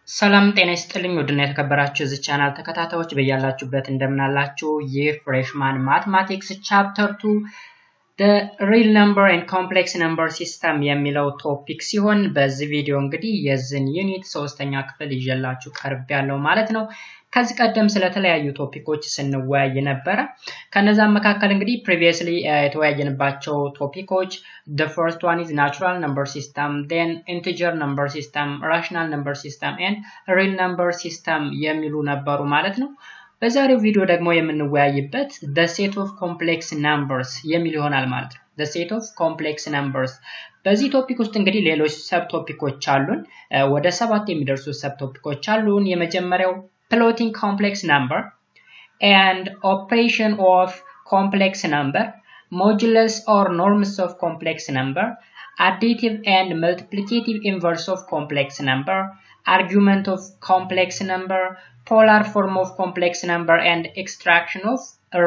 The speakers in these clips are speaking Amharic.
ሰላም ጤና ይስጥልኝ ወድና የተከበራችሁ እዚህ ቻናል ተከታታዮች በያላችሁበት እንደምናላችሁ ይህ ፍሬሽማን ማትማቲክስ ቻፕተር 2 the real number and complex number system የሚለው ቶፒክ ሲሆን በዚህ ቪዲዮ እንግዲህ የዚህን ዩኒት ሶስተኛ ክፍል ይዤላችሁ ቀርቤያለሁ ማለት ነው። ከዚህ ቀደም ስለተለያዩ ቶፒኮች ስንወያይ ነበር። ከነዛም መካከል እንግዲህ previously የተወያየንባቸው ቶፒኮች the first one is natural number system, then integer number system, rational number system and real number system የሚሉ ነበሩ ማለት ነው። በዛሬው ቪዲዮ ደግሞ የምንወያይበት the set of complex numbers የሚል ይሆናል ማለት ነው። the set of complex numbers በዚህ ቶፒክ ውስጥ እንግዲህ ሌሎች ሰብ ቶፒኮች አሉን። ወደ 7 የሚደርሱ ሰብ ቶፒኮች አሉን። የመጀመሪያው plotting complex number and operation of complex number, modulus or norms of complex number, additive and multiplicative inverse of complex number, argument of complex number, polar form of complex number and extraction of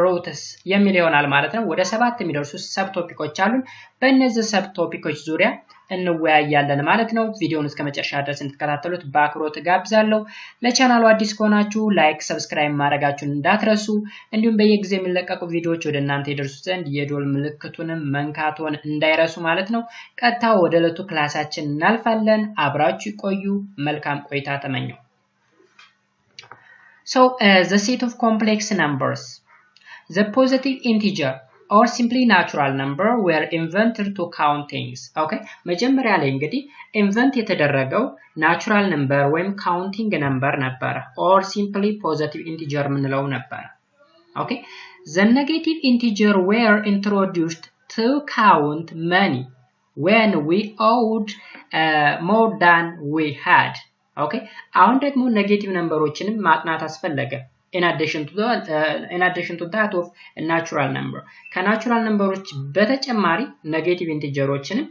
roots የሚል ይሆናል ማለት ነው። ወደ 7 የሚደርሱ ሰብ ቶፒኮች አሉን። በእነዚህ ሰብ ቶፒኮች ዙሪያ እንወያያለን ማለት ነው። ቪዲዮውን እስከ መጨረሻ ድረስ እንድትከታተሉት በአክብሮት ጋብዛለሁ። ለቻናሉ አዲስ ከሆናችሁ ላይክ፣ ሰብስክራይብ ማድረጋችሁን እንዳትረሱ። እንዲሁም በየጊዜው የሚለቀቁ ቪዲዮዎች ወደ እናንተ ይደርሱ ዘንድ የደወል ምልክቱንም መንካቱን እንዳይረሱ ማለት ነው። ቀጥታ ወደ ዕለቱ ክላሳችን እናልፋለን። አብራችሁ ቆዩ። መልካም ቆይታ ተመኘው። So the set of complex numbers, the positive integer or simply natural number were invented to count things. Okay, መጀመሪያ ላይ እንግዲህ invent የተደረገው natural number ወይም counting number ነበር or simply positive integer ምንለው ነበር. Okay, the negative integer were introduced to count money when we owed more than we had. Okay, አሁን ደግሞ ኔጌቲቭ ነምበሮችንም ማጥናት አስፈለገ in addition to that of natural number ከናቹራል ነምበሮች በተጨማሪ ኔጌቲቭ ኢንቲጀሮችንም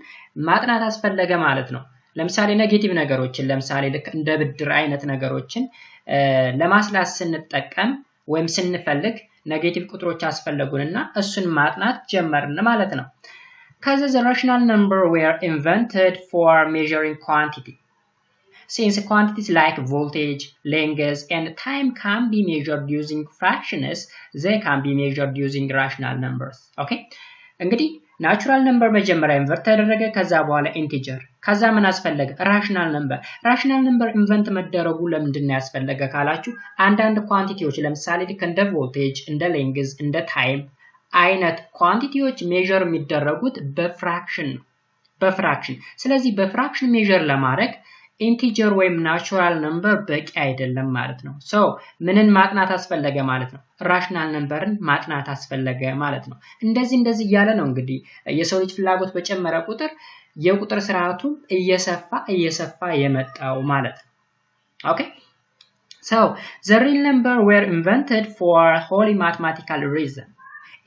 ማጥናት አስፈለገ ማለት ነው። ለምሳሌ ኔጌቲቭ ነገሮችን ለምሳሌ ልክ እንደ ብድር አይነት ነገሮችን ለማስላስ ስንጠቀም ወይም ስንፈልግ ኔጌቲቭ ቁጥሮች አስፈልጉንና እሱን ማጥናት ጀመርን ማለት ነው። ከዛ the rational number were invented for measuring quantity. Since quantities like voltage, length, and time can be measured using fractions, they can be measured using rational numbers. Okay? እንግዲህ ናቹራል ነምበር መጀመሪያ ኢንቨርት ተደረገ፣ ከዛ በኋላ ኢንቲጀር፣ ከዛ ምን አስፈለገ? ራሽናል ነምበር። ራሽናል ነምበር ኢንቨንት መደረጉ ለምንድን ነው ያስፈለገ ካላችሁ አንዳንድ ኳንቲቲዎች ለምሳሌ ልክ እንደ ቮልቴጅ፣ እንደ ሌንግዝ፣ እንደ ታይም አይነት ኳንቲቲዎች ሜዠር የሚደረጉት በፍራክሽን ነው። በፍራክሽን። ስለዚህ በፍራክሽን ሜዠር ለማድረግ ኢንቲጀር ወይም ናቹራል ነምበር በቂ አይደለም ማለት ነው። ሶ ምንን ማጥናት አስፈለገ ማለት ነው? ራሽናል ነምበርን ማጥናት አስፈለገ ማለት ነው። እንደዚህ እያለ ነው እንግዲህ የሰው ልጅ ፍላጎት በጨመረ ቁጥር የቁጥር ስርዓቱ እየሰፋ የመጣው ማለት ነው። ኦኬ So the real number were invented for wholly mathematical reason.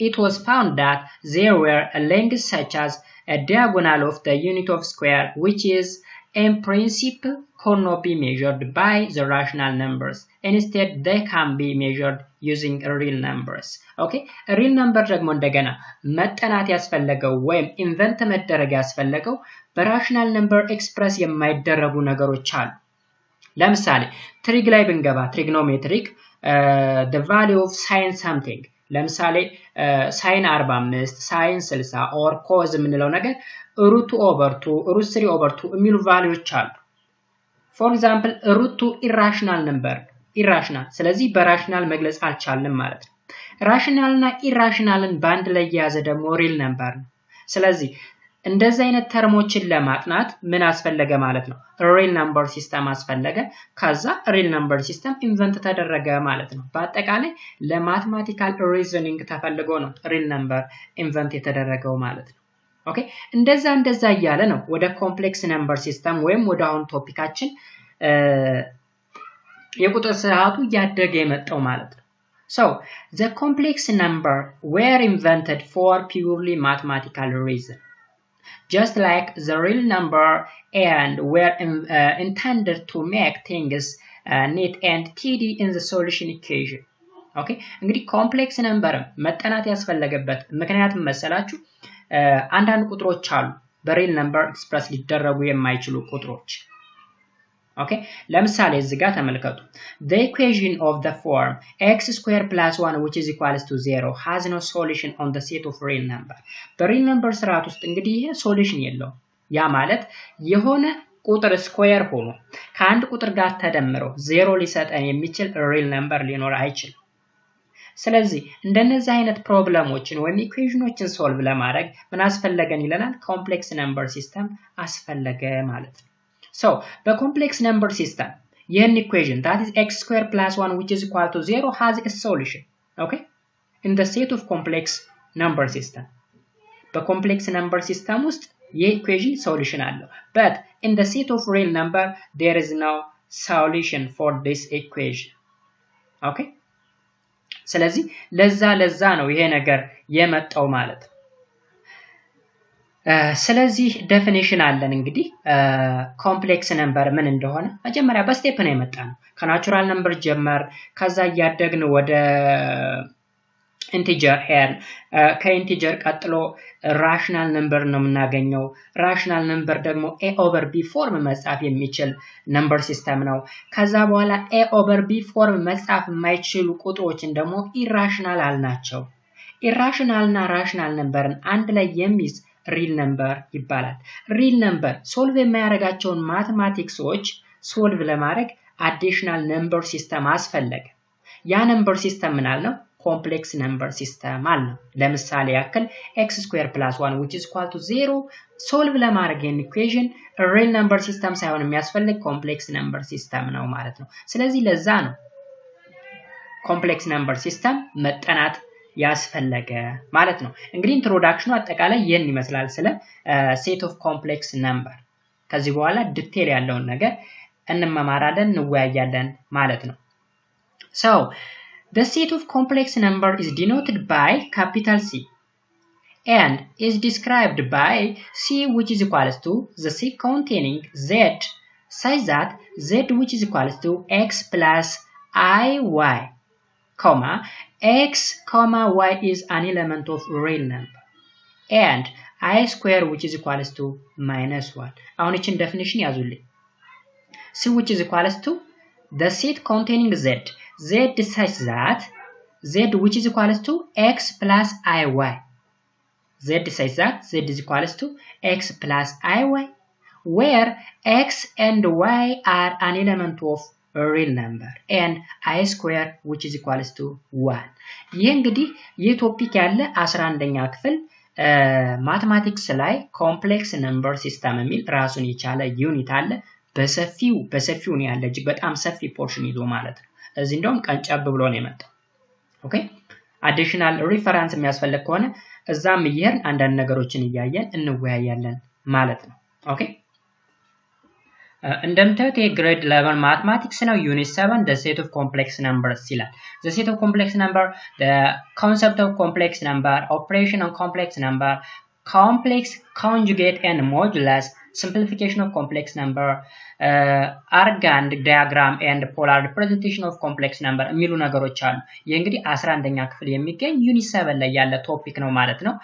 It was found that there were a length such as a diagonal of the unit of square which is in principle cannot be measured by the rational numbers. Instead, they can be measured using real numbers. Okay? real number ደግሞ እንደገና መጠናት ያስፈልገው ወይም ኢንቨንት መደረግ ያስፈልገው በራሽናል ነምበር ኤክስፕረስ የማይደረጉ ነገሮች አሉ። ለምሳሌ ትሪግ ላይ ብንገባ ትሪግኖሜትሪክ the value of sin something ለምሳሌ sin 45 sin 60 or cos የምንለው ነገር root 2 over 2 root 3 over 2 የሚሉ ቫልዩዎች አሉ። for example root 2 irrational number irrational ስለዚህ በራሽናል መግለጽ አልቻልንም ማለት ነው። ራሽናልና ኢራሽናልን ባንድ ላይ የያዘ ደግሞ ሪል ነምበር ነው። ስለዚህ እንደዚህ አይነት ተርሞችን ለማጥናት ምን አስፈለገ ማለት ነው? ሪል ነምበር ሲስተም አስፈለገ። ከዛ ሪል ነምበር ሲስተም ኢንቨንት ተደረገ ማለት ነው። በአጠቃላይ ለማትማቲካል ሪዝኒንግ ተፈልጎ ነው ሪል ነምበር ኢንቨንት የተደረገው ማለት ነው። ኦኬ እንደዛ እያለ ነው ወደ ኮምፕሌክስ ነምበር ሲስተም ወይም ወደ አሁን ቶፒካችን የቁጥር ስርዓቱ ያደገ የመጣው ማለት ነው። So the complex number were invented for purely mathematical reason. Just like the real number and were intended to make things neat and tidy in the solution equation. Okay? እንግዲህ ኮምፕሌክስ ነምበር መጠናት ያስፈልገበት ምክንያቱም መሰላችሁ አንዳንድ ቁጥሮች አሉ በሪል ነምበር ኤክስፕረስ ሊደረጉ የማይችሉ ቁጥሮች Okay, ለምሳሌ እዚህ ጋር ተመልከቱ the equation of the form x squared plus 1 which is equals to 0 has no solution on the set of real number በሪል ነምበር ስርዓት ውስጥ እንግዲህ ይሄ ሶሉሽን የለውም ያ ማለት የሆነ ቁጥር ስኩዌር ሆኖ ከአንድ ቁጥር ጋር ተደምሮ 0 ሊሰጠን የሚችል ሪል ነምበር ሊኖር አይችልም ስለዚህ እንደነዚህ አይነት ፕሮብሌሞችን ወይም ኢኩዌሽኖችን ሶልቭ ለማድረግ ምን አስፈልገን ይለናል ኮምፕሌክስ ነምበር ሲስተም አስፈልገ ማለት ነው So, the complex number system, an equation that is x squared plus 1 which is equal to 0 has a solution, okay? In the set of complex number system. The complex number system ውስጥ የኢኩዌሽን solution አለው. But in the set of real number, there is no solution for this equation. Okay? ስለዚህ ለዛ ነው ይሄ ነገር የመጣው ማለት ነው. ስለዚህ ዴፊኒሽን አለን እንግዲህ ኮምፕሌክስ ነምበር ምን እንደሆነ መጀመሪያ በስቴፕ ነው የመጣነው ከናቹራል ነምበር ጀመር ከዛ ያደግን ወደ ኢንቲጀር ሄርን ከኢንቲጀር ቀጥሎ ራሽናል ነምበር ነው የምናገኘው ራሽናል ነምበር ደግሞ a over b ፎርም መጻፍ የሚችል ነምበር ሲስተም ነው ከዛ በኋላ a over b ፎርም መጻፍ የማይችሉ ቁጥሮችን ደግሞ ኢራሽናል አልናቸው ኢራሽናልና ራሽናል ነምበርን አንድ ላይ የሚይዝ real number ይባላል real number solve የሚያደርጋቸውን ማቴማቲክሶች solve ለማድረግ additional number system አስፈለገ ያ number system ምን አልነው complex number system አልነው ለምሳሌ ያክል x squared plus 1 which is equal to 0 solve ለማድረግ ይሄን equation real number system ሳይሆን የሚያስፈልግ complex number system ነው ማለት ነው ስለዚህ ለዛ ነው complex number system መጠናት ያስፈልገ ማለት ነው እንግዲህ ኢንትሮዳክሽኑ አጠቃላይ ይሄን ይመስላል ስለ ሴት ኦፍ ኮምፕሌክስ ነምበር ከዚህ በኋላ ዲቴል ያለውን ነገር እንመማራለን እንወያያለን ማለት ነው so the set of complex number is denoted by capital C and is described by C which is equals to the C containing Z such that Z which is equals to X plus IY comma x comma y is an element of real number and I square which is equals to minus 1 አሁን እቺን ዴፊኒሽን ያዙልኝ C which is equals to the set containing Z such that Z which is equals to x plus IY Z such that Z is equals to x plus IY where x and y are an element of a real number and I square which is equals to 1 ይሄ እንግዲህ ይህ ቶፒክ ያለ 11ኛ ክፍል ማቴማቲክስ ላይ ኮምፕሌክስ ነምበር ሲስተም የሚል ራሱን የቻለ ዩኒት አለ በሰፊው ነው ያለ እጅግ በጣም ሰፊ ፖርሽን ይዞ ማለት ነው እዚህ እንደውም ቀንጨብ ብሎ ነው የመጣው ኦኬ አዲሽናል ሪፈረንስ የሚያስፈልግ ከሆነ እዛም ይሄን አንዳንድ ነገሮችን እያየን እንወያያለን ማለት ነው ኦኬ እንደምታዩት የግሬድ 11 ማthematics ነው ዩኒት 7 the set of complex numbers ይላል the set of complex number the concept of complex number operation on complex number complex conjugate and modulus simplification of complex number organic diagram and polar representation of complex number የሚሉ ነገሮች አሉ ይሄ እንግዲህ 11ኛ ክፍል የሚገኝ ዩኒት 7 ላይ ያለ ቶፒክ ነው ማለት ነው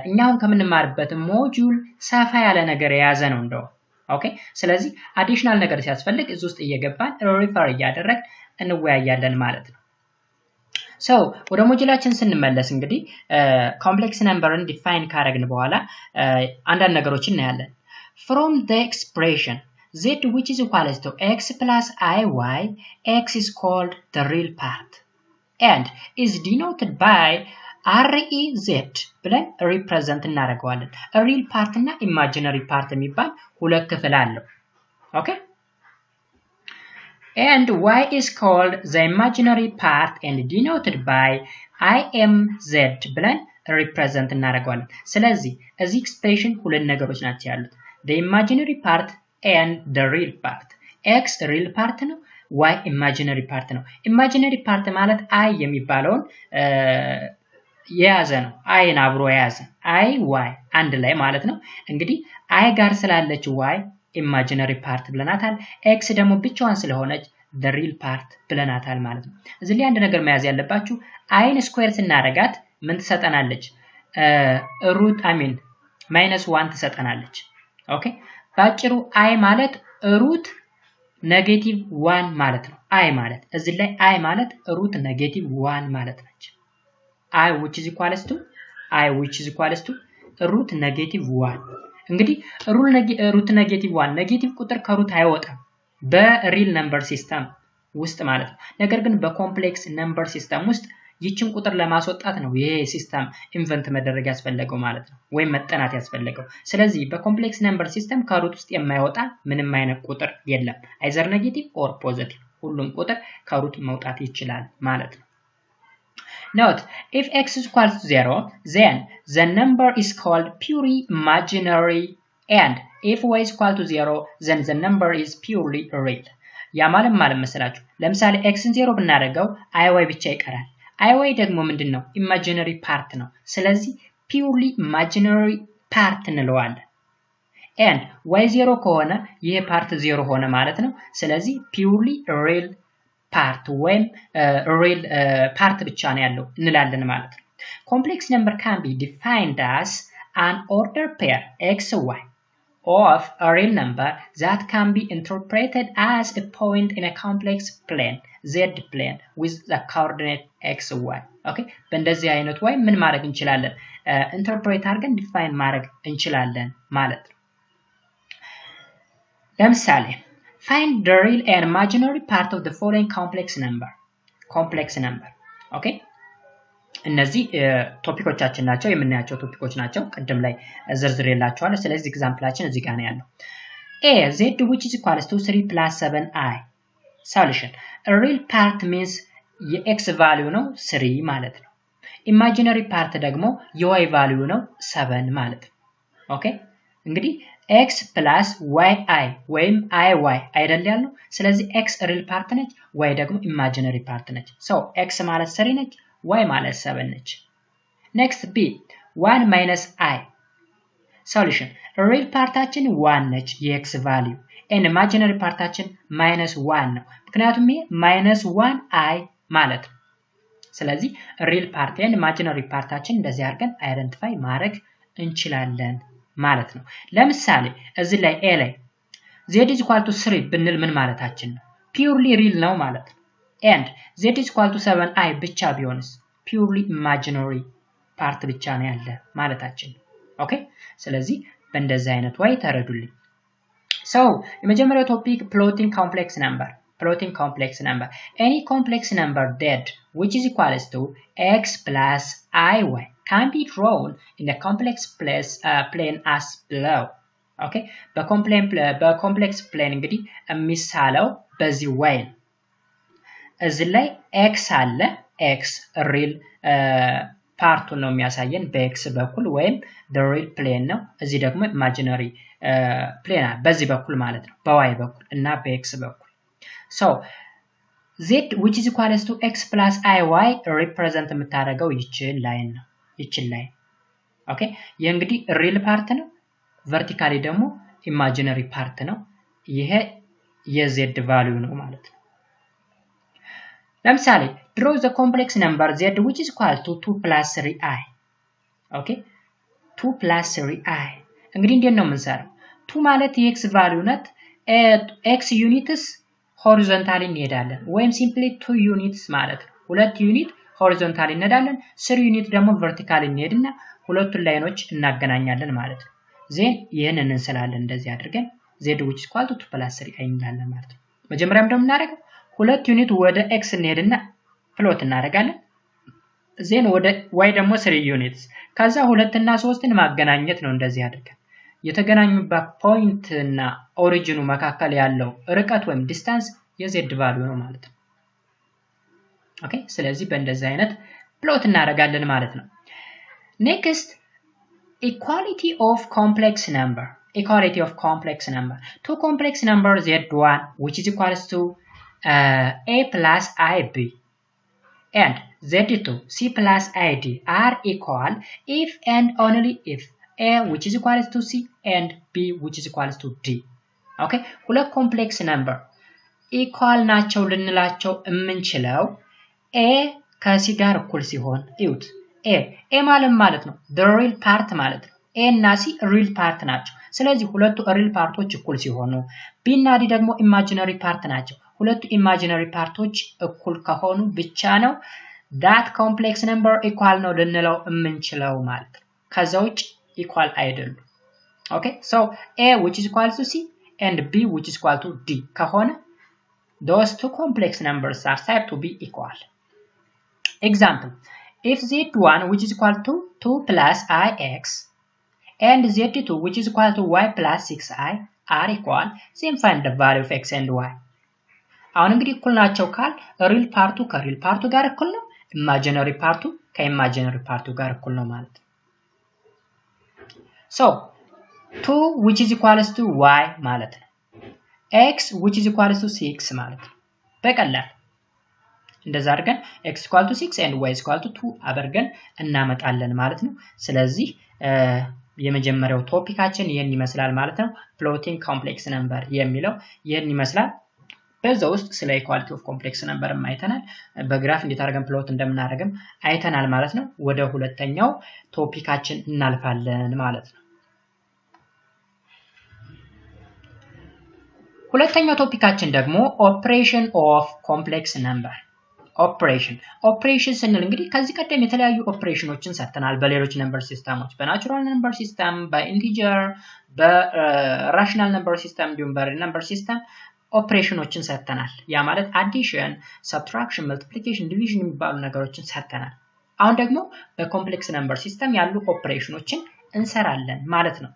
እኛውን ከምንማርበት ሞጁል ሰፋ ያለ ነገር የያዘ ነው እንደው ኦኬ ስለዚህ አዲሽናል ነገር ሲያስፈልግ እዚህ ውስጥ እየገባን ሪፈር እያደረግ እንወያያለን ማለት ነው so ወደ ሞጁላችን ስንመለስ እንግዲህ ኮምፕሌክስ ነምበርን ዲፋይን ካረግን በኋላ አንዳንድ ነገሮችን እናያለን from the expression z which is equals to x plus iy x is called the real part and is denoted by REZ ብለን ሪፕሬዘንት እናደርገዋለን real part እና imaginary part የሚባል ሁለት ክፍል አለው ኦኬ and y is called the imaginary part and denoted by IMZ ብለን ሪፕሬዘንት እናደርገዋለን ስለዚህ እዚህ ኤክስፕሬሽን ሁለት ነገሮች ናቸው ያሉት the imaginary part and the real part x real part ነው y imaginary part ነው imaginary part ማለት I የሚባለውን የያዘ ነው አይን አብሮ የያዘ አይ ዋይ አንድ ላይ ማለት ነው እንግዲህ አይ ጋር ስላለች ዋይ imaginary part ብለናታል x ደግሞ ብቻዋን ስለሆነች the real part ብለናታል ማለት ነው እዚህ ላይ አንድ ነገር መያዝ ያለባችሁ አይን ስኩዌር ስናረጋት ምን ትሰጠናለች ሩት -1 ትሰጠናለች ኦኬ ባጭሩ አይ ማለት ሩት ኔጌቲቭ 1 ማለት ነው I ማለት እዚህ ላይ I ማለት ሩት ኔጌቲቭ 1 ማለት ነች I which is equals to ሩት ኔጌቲቭ 1 እንግዲህ ሩት ኔጌቲቭ 1 ኔጌቲቭ ቁጥር ከሩት አይወጣም በሪል ነምበር ሲስተም ውስጥ ማለት ነው ነገር ግን በኮምፕሌክስ ነምበር ሲስተም ውስጥ ይችን ቁጥር ለማስወጣት ነው ይሄ ሲስተም ኢንቨንት መደረግ ያስፈልገው ማለት ነው ወይም መጠናት ያስፈልገው ስለዚህ በኮምፕሌክስ ነምበር ሲስተም ከሩት ውስጥ የማይወጣ ምንም አይነት ቁጥር የለም either negative or positive ሁሉም ቁጥር ከሩት መውጣት ይችላል ማለት ነው Note, if x is equal to 0, then the number is called purely imaginary and if y is equal to 0, then the number is purely real. ያ ማለት መሰላችሁ ለምሳሌ x ን 0 ብናደርገው iy ብቻ ይቀራል iy ደግሞ ምንድነው imaginary part ነው ስለዚህ purely imaginary part እንለዋለን and y 0 ከሆነ ይሄ part 0 ሆነ ማለት ነው ስለዚህ purely real part when real part ብቻ ነው ያለው እንላለን ማለት ነው complex number can be defined as an ordered pair xy of a real number that can be interpreted as a point in a complex plane z plane with the coordinate xy okay በእንደዚህ አይነት way ምን ማድረግ እንችላለን ኢንተርፕሬት አድርገን ዲፋይን ማድረግ እንችላለን ማለት ነው ለምሳሌ Find the real and imaginary part of the following complex number. Okay? እነዚህ ቶፒኮቻችን ናቸው የምናያቸው ቶፒኮች ናቸው ቀደም ላይ ዘርዝሬላችኋለሁ ስለዚህ ኤግዛምፕላችን እዚህ ጋር ነው ያለው A z which is equals to 3 plus 7i Solution A real part means የx value ነው 3 ማለት ነው Imaginary part ደግሞ የy value ነው 7 ማለት ነው Okay? እንግዲህ x plus yi ወይም iy አይደል ያለው ስለዚህ x real part ነች y ደግሞ imaginary part ነች so x ማለት 3 ነች y ማለት 7 ነች next b 1 minus I solution real parታችን 1 ነች የx value and imaginary parታችን minus 1 ነው ምክንያቱም ይሄ minus 1 I ማለት ነው ስለዚህ real part and imaginary parታችን እንደዚህ አድርገን አይደንቲፋይ ማድረግ እንችላለን ማለት ነው ለምሳሌ እዚህ ላይ a ላይ z is equal to 3 ብንል ምን ማለታችን ነው purely real ነው ማለት ነው and z is equal to 7i ብቻ ቢሆንስ purely imaginary part ብቻ ነው ያለ ማለታችን ኦኬ ስለዚህ በእንደዚህ አይነት way ተረዱልኝ so የመጀመሪያው ቶፒክ plotting complex number any complex number that which is equals to x plus iy can be drawn in a complex plane as below okay በcomplex plane እንግዲህ የሚሳለው በዚህ way እዚህ ላይ x አለ x real part ነው የሚያሳየን በx በኩል ወይም the real plane ነው እዚህ ደግሞ imaginary plane በዚህ በኩል ማለት ነው በy በኩል እና በx በኩል so z which is equals to x plus iy represent የምታደርገው ይችን ላይን ነው ይችን ላይን ኦኬ ይሄ እንግዲህ real part ነው vertically ደግሞ imaginary part ነው ይሄ የz value ነው ማለት ነው ለምሳሌ draw the complex number z which is equal to 2 plus 3i okay 2 plus 3i እንግዲህ እንዴት ነው የምንሰራው 2 ማለት የx value ናት x units horizontally እንሄዳለን ወይም simply 2 units ማለት ነው ሁለት ዩኒት horizontally እንሄዳለን 3 ዩኒት ደግሞ vertically እንሄድና ሁለቱን ላይኖች እናገናኛለን ማለት ነው ዜን ይሄንን እንሰላለን እንደዚህ አድርገን z which is equal to 2 plus 3i እንላለን ማለት ነው መጀመሪያም ደግሞ እናደርገው ሁለት ዩኒት ወደ x እንሄድና ፕሎት እናደርጋለን ዜን ወደ y ደግሞ 3 ዩኒትስ ከዛ 2 እና 3ን ማገናኘት ነው እንደዚህ አድርገን የተገናኙበት ፖይንት እና ኦሪጂኑ መካከል ያለው ርቀት ወይም ዲስታንስ የz ቫልዩ ነው ማለት ነው ኦኬ ስለዚህ በእንደዚህ አይነት ፕሎት እናደርጋለን ማለት ነው next equality of complex number two complex numbers z1 which is equals to a plus ib and z2 c plus id are equal if and only if a which is equals to c and b which is equals to d okay ሁለት ኮምፕሌክስ ነምበር ኢኳል ናቸው ልንላቸው የምንችለው a ከc ጋር እኩል ሲሆን እዩት a ማለት ነው the real part ማለት ነው a እና c real part ናቸው ስለዚህ ሁለቱ ሪል ፓርቶች እኩል ሲሆኑ b እና d ደግሞ ኢማጂነሪ ፓርት ናቸው ሁለቱ ኢማጂነሪ ፓርቶች እኩል ከሆኑ ብቻ ነው that complex number equal ነው ልንለው የምንችለው ማለት ነው ከዛ ውጭ equal አይደሉም okay so a which is equal to c and b which is equal to d ከሆነ those two complex numbers are said to be equal example if z1 which is equal to 2 plus ix and z2 which is equal to y plus 6i are equal then find the value of x and y አሁን እንግዲህ እኩል ናቸው ካል ሪል ፓርቱ ከሪል ፓርቱ ጋር እኩል ነው ኢማጂነሪ ፓርቱ ከኢማጂነሪ ፓርቱ ጋር እኩል ነው ማለት ነው so 2 which is equal to y ማለት ነው x which is equal to 6 ማለት ነው በቀላል እንደዛ አድርገን x equal to 6 and y equal to 2 አድርገን እናመጣለን ማለት ነው ስለዚህ የመጀመሪያው ቶፒካችን ይሄን ይመስላል ማለት ነው plotting complex number የሚለው ይሄን ይመስላል በዛው ውስጥ ስለ ኢኳሊቲ ኦፍ ኮምፕሌክስ ነበር አይተናል በግራፍ እንዴት አድርገን ፕሎት እንደምናደርግም አይተናል ማለት ነው ወደ ሁለተኛው ቶፒካችን እናልፋለን ማለት ነው ሁለተኛው ቶፒካችን ደግሞ ኦፕሬሽን ኦፍ ኮምፕሌክስ ነምበር ኦፕሬሽን ስንል እንግዲህ ከዚህ ቀደም የተለያዩ ኦፕሬሽኖችን ሰርተናል በሌሎች ነምበር ሲስተሞች በናቹራል ነምበር ሲስተም በኢንቲጀር በራሽናል ነምበር ሲስተም እንዲሁም በሪል ነምበር ሲስተም ኦፕሬሽኖችን ሰርተናል ያ ማለት አዲሽን ሰብትራክሽን መልቲፕሊኬሽን ዲቪዥን የሚባሉ ነገሮችን ሰርተናል አሁን ደግሞ በኮምፕሌክስ ነምበር ሲስተም ያሉ ኦፕሬሽኖችን እንሰራለን ማለት ነው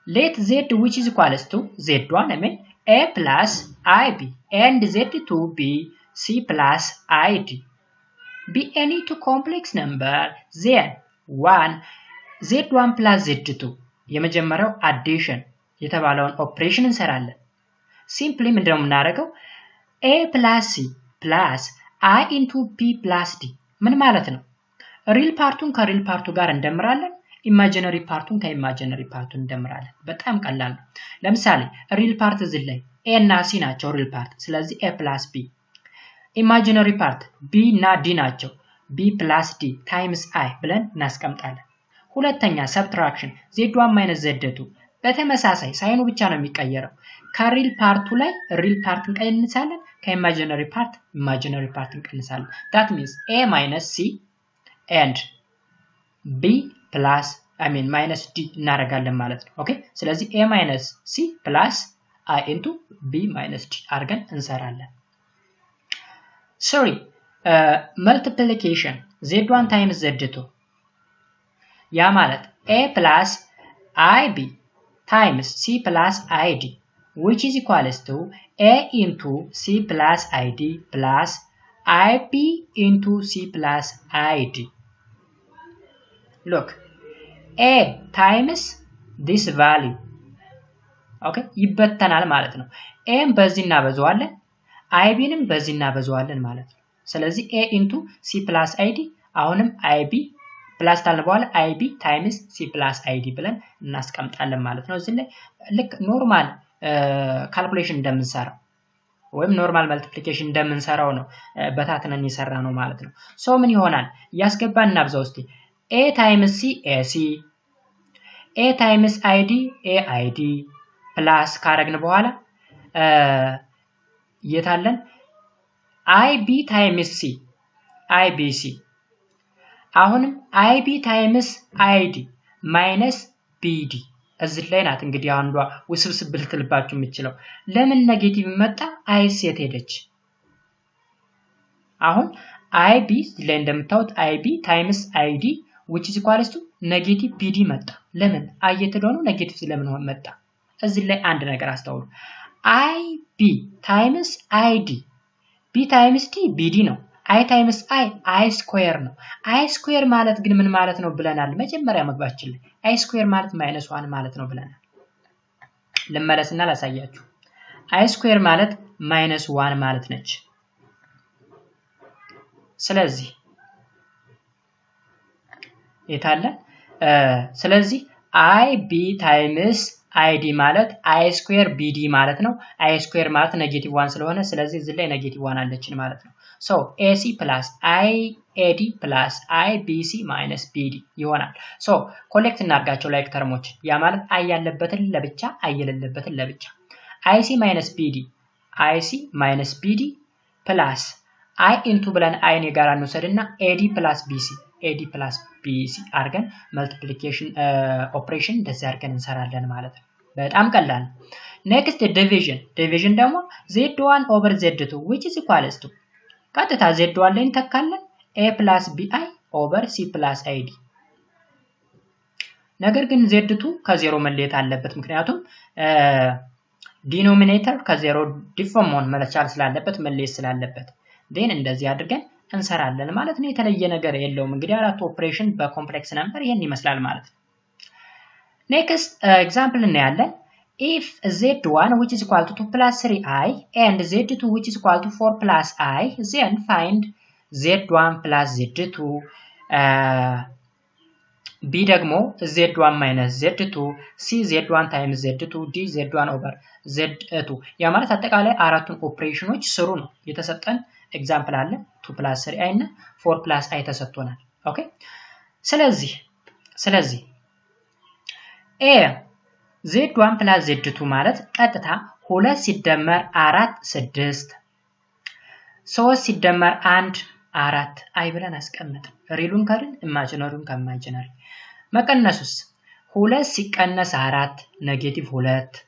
let z which is equals to z1 I mean a plus ib and z2 be c plus id be any two complex number then 1 z1 plus z2 የመጀመሪያው አዲሽን የተባለውን ኦፕሬሽን እንሰራለን ሲምፕሊ ምንድነው የምናደርገው a plus c plus i into p plus d ምን ማለት ነው ሪል ፓርቱን ከሪል ፓርቱ ጋር እንደምራለን ኢማጂነሪ ፓርቱን ከኢማጂነሪ ፓርቱ እንደምራለን በጣም ቀላል ነው ለምሳሌ ሪል ፓርት እዚህ ላይ a እና c ናቸው ሪል ፓርት ስለዚህ a plus b ኢማጂነሪ ፓርት b እና d ናቸው b plus d times i ብለን እናስቀምጣለን ሁለተኛ ሰብትራክሽን z1 z2 በተመሳሳይ ሳይኑ ብቻ ነው የሚቀየረው ከሪል ፓርቱ ላይ ሪል ፓርትን ቀንሳለን ከኢማጂነሪ ፓርት ኢማጂነሪ ፓርትን ቀንሳለን that means a minus c and b plus I mean minus d እናደርጋለን ማለት ነው ኦኬ ስለዚህ a minus c plus i into b minus d አድርገን እንሰራለን sorry multiplication z1 times z2 ያ ማለት a plus ib times c plus id which is equals to a into c plus id plus ib into c plus id look a times this value okay ይበተናል ማለት ነው a በዚህ እናበዛዋለን ib ንም በዚህ እናበዛዋለን ማለት ነው ስለዚህ a into c plus id አሁንም ib ፕላስ ታልን በኋላ ib times c plus id ብለን እናስቀምጣለን ማለት ነው እዚህ ላይ ልክ ኖርማል ካልኩሌሽን እንደምንሰራው ወይም ኖርማል መልቲፕሊኬሽን እንደምንሰራው ነው በታትነን ይሰራ ነው ማለት ነው ሶ ምን ይሆናል ያስገባን እናብዛው እስቲ a times c ac a times id aid ፕላስ ካረግን በኋላ የታለን ib times c ibc አሁንም ib times id minus bd እዚህ ላይ ናት እንግዲህ አንዷ ውስብስብ ልትልባችሁ የምትችለው ለምን ኔጌቲቭ መጣ አይስ የት ሄደች አሁን ib ላይ እንደምታውቁት ib times id which is equals to negative bd መጣ ለምን አየተዶ ነው ኔጌቲቭ ለምን መጣ እዚህ ላይ አንድ ነገር አስተውሉ ib times id b times d bd ነው i times i square ነው i square ማለት ግን ምን ማለት ነው ብለናል መጀመሪያ መግባችን ላይ i square ማለት -1 ማለት ነው ብለናል ለማለስና ላሳያችሁ i square ማለት -1 ማለት ነች ስለዚህ የታለ ስለዚህ ib times id ማለት i square bd ማለት ነው i square ማለት ኔጌቲቭ 1 ስለሆነ ስለዚህ እዚህ ላይ ኔጌቲቭ 1 አለችን ማለት ነው so ac plus i ad plus i bc minus bd ይሆናል so ኮሌክት እናርጋቸው ላይክ ተርሞች ያ ማለት i ያለበትን ለብቻ i የሌለበትን ለብቻ ic minus bd plus i into ብለን i ን የጋራ እንወሰድና ad plus bc አርገን multiplication operation እንደዚህ አርገን እንሰራለን ማለት ነው በጣም ቀላል next division ደግሞ z1 over z2 which is equals to ቀጥታ z1 ላይ እንተካለን a plus bi over c plus id ነገር ግን z2 ከ0 መለየት አለበት ምክንያቱም ዲኖሚኔተር ከ0 ዲፎርም መሆን መቻል ስላለበት መለየት ስላለበት then እንደዚህ አድርገን እንሰራለን ማለት ነው የተለየ ነገር የለውም እንግዲህ አራት ኦፕሬሽን በኮምፕሌክስ ነምበር ይሄን ይመስላል ማለት ነው next example እናያለን if z1 which is equal to 2 plus 3i and z2 which is equal to 4 plus i then find z1 plus z2 b ደግሞ z1 minus z2 c z1 times z2 d z1 over z2 ያ ማለት አጠቃላይ አራቱን ኦፕሬሽኖች ስሩ ነው የተሰጠን ኤግዛምፕል አለ 2 plus 3i እና 4 plus i ተሰጥቶናል ኦኬ ስለዚህ a z1 plus z2 ማለት ቀጥታ 2 ሲደመር 4 6 3 ሲደመር 1 4 አይ ብለን አስቀምጥ ሪሉን ካልን ኢማጂነሪውን ከኢማጂነሪ መቀነሱስ 2 ሲቀነስ 4 ኔጌቲቭ 2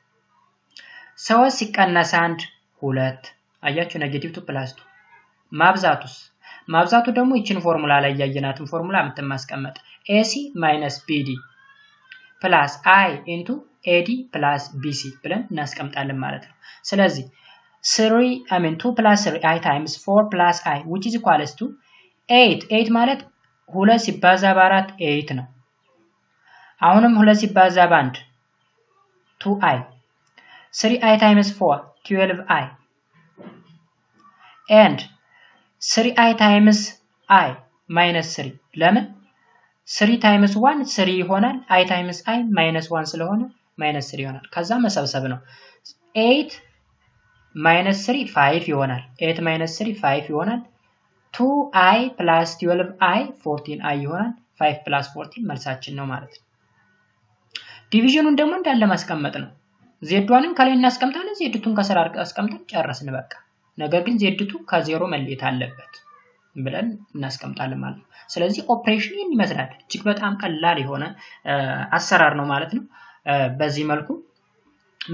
3 ሲቀነስ 1 2 አያችሁ ኔጌቲቭ 2 plus 2 ማብዛቱ ደግሞ ይችን ፎርሙላ ላይ ያየናትን ፎርሙላ ምትማስቀመጥ ac minus bd plus i into ad plus bc ብለን እናስቀምጣለን ማለት ነው ስለዚህ 2 plus 3i times 4 plus i which is equals to 8 ማለት 2 ሲባዛ በ4 8 ነው አሁንም 2 ሲባዛ በ1 2i 3i times 4 12i and 3i times I minus 3 ለምን 3 times 1 3 ይሆናል I times I minus 1 ስለሆነ minus 3 ይሆናል ከዛ መሰብሰብ ነው 8 minus 3 5 ይሆናል 8 minus 3 5 ይሆናል 2i plus 12i 14i ይሆናል 5 plus 14 መልሳችን ነው ማለት ነው ዲቪዥኑን ደግሞ እንዳለ ማስቀመጥ ነው z1ን ከላይ እናስቀምጣለን z2ን ከስራ አስቀምጠን ጨረስን በቃ ነገር ግን z2 ከ0 መለየት አለበት ብለን እናስቀምጣለን ማለት ነው ስለዚህ ኦፕሬሽን ይመስላል እጅግ በጣም ቀላል የሆነ አሰራር ነው ማለት ነው በዚህ መልኩ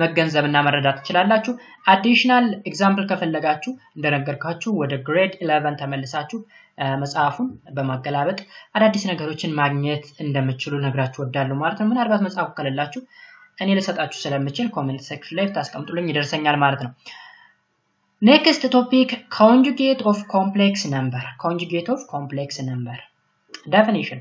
መገንዘብና መረዳት ትችላላችሁ አዲሽናል ኤግዛምፕል ከፈለጋችሁ እንደነገርኳችሁ ወደ ግሬድ 11 ተመልሳችሁ መጽሐፉን በማገላበጥ አዳዲስ ነገሮችን ማግኘት እንደምትችሉ ነግራችሁ ወዳለሁ ማለት ነው ምናልባት መጽሐፉ ከሌላችሁ እኔ ልሰጣችሁ ስለምችል ኮሜንት ሴክሽን ላይ ታስቀምጡልኝ ይደርሰኛል ማለት ነው Next topic conjugate of complex number definition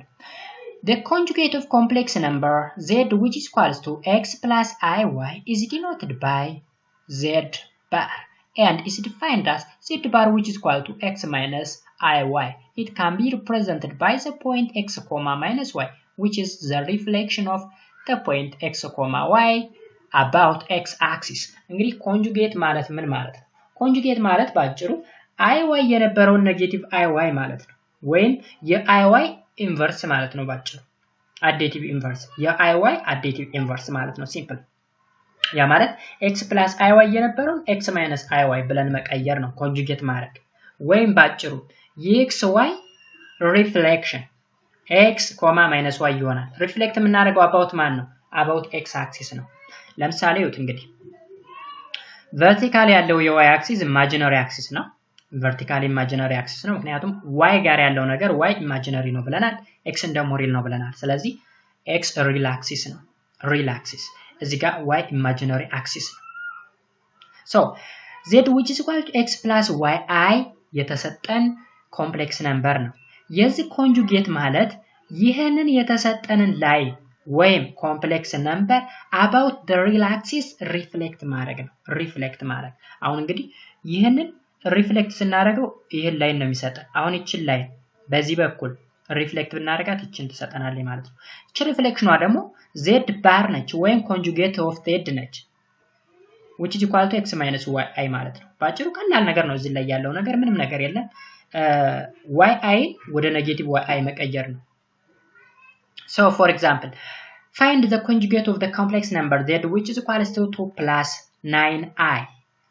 the conjugate of complex number z which is equals to x plus iy is denoted by z bar and is defined as z bar which is equal to x minus iy it can be represented by the point x comma minus y which is the reflection of the point x comma y about x axis እንግዲህ conjugate ማለት ምን ማለት ነው ኮንጁጌት ማለት ባጭሩ iy የነበረውን ኔጌቲቭ iy ማለት ነው ወይም የiy ኢንቨርስ ማለት ነው ባጭሩ አዲቲቭ ኢንቨርስ የiy አዲቲቭ ኢንቨርስ ማለት ነው ሲምፕል ያ ማለት x plus iy የነበረውን x minus iy ብለን መቀየር ነው ኮንጁጌት ማድረግ ወይም ባጭሩ የxy ሪፍሌክሽን x, minus y ይሆናል ሪፍሌክት የምናደርገው about ማን ነው about x axis ነው ለምሳሌ ይሁት እንግዲህ vertical ያለው y axis imaginary axis ነው vertical imaginary axis ነው ምክንያቱም y ጋር ያለው ነገር y imaginary ነው ብለናል x ደግሞ real ነው ብለናል ስለዚህ x real axis ነው real axis እዚህ ጋር y imaginary axis ነው so z which is equal to x plus yi የተሰጠን ኮምፕሌክስ ነምበር ነው የዚህ ኮንጁጌት ማለት ይሄንን የተሰጠንን ላይ ወይም ኮምፕሌክስ ነምበር about the real axis reflect ማድረግ ነው reflect ማድረግ አሁን እንግዲህ ይሄንን reflect ስናደርገው ይሄን ላይ ነው የሚሰጠን አሁን እቺን ላይ በዚህ በኩል ሪፍሌክት ብናደርጋት እቺን ትሰጠናለች ማለት ነው። እቺ ሪፍሌክሽኗ ደግሞ z ባር ነች ወይም ኮንጁጌት ኦፍ z ነች which is equal to x minus y ማለት ነው። ባጭሩ ቀላል ነገር ነው። እዚህ ላይ ያለው ነገር ምንም ነገር የለም። yi ወደ ኔጌቲቭ yi መቀየር ነው። So for example, find the conjugate of the complex number z which is equal to 2 plus 9i.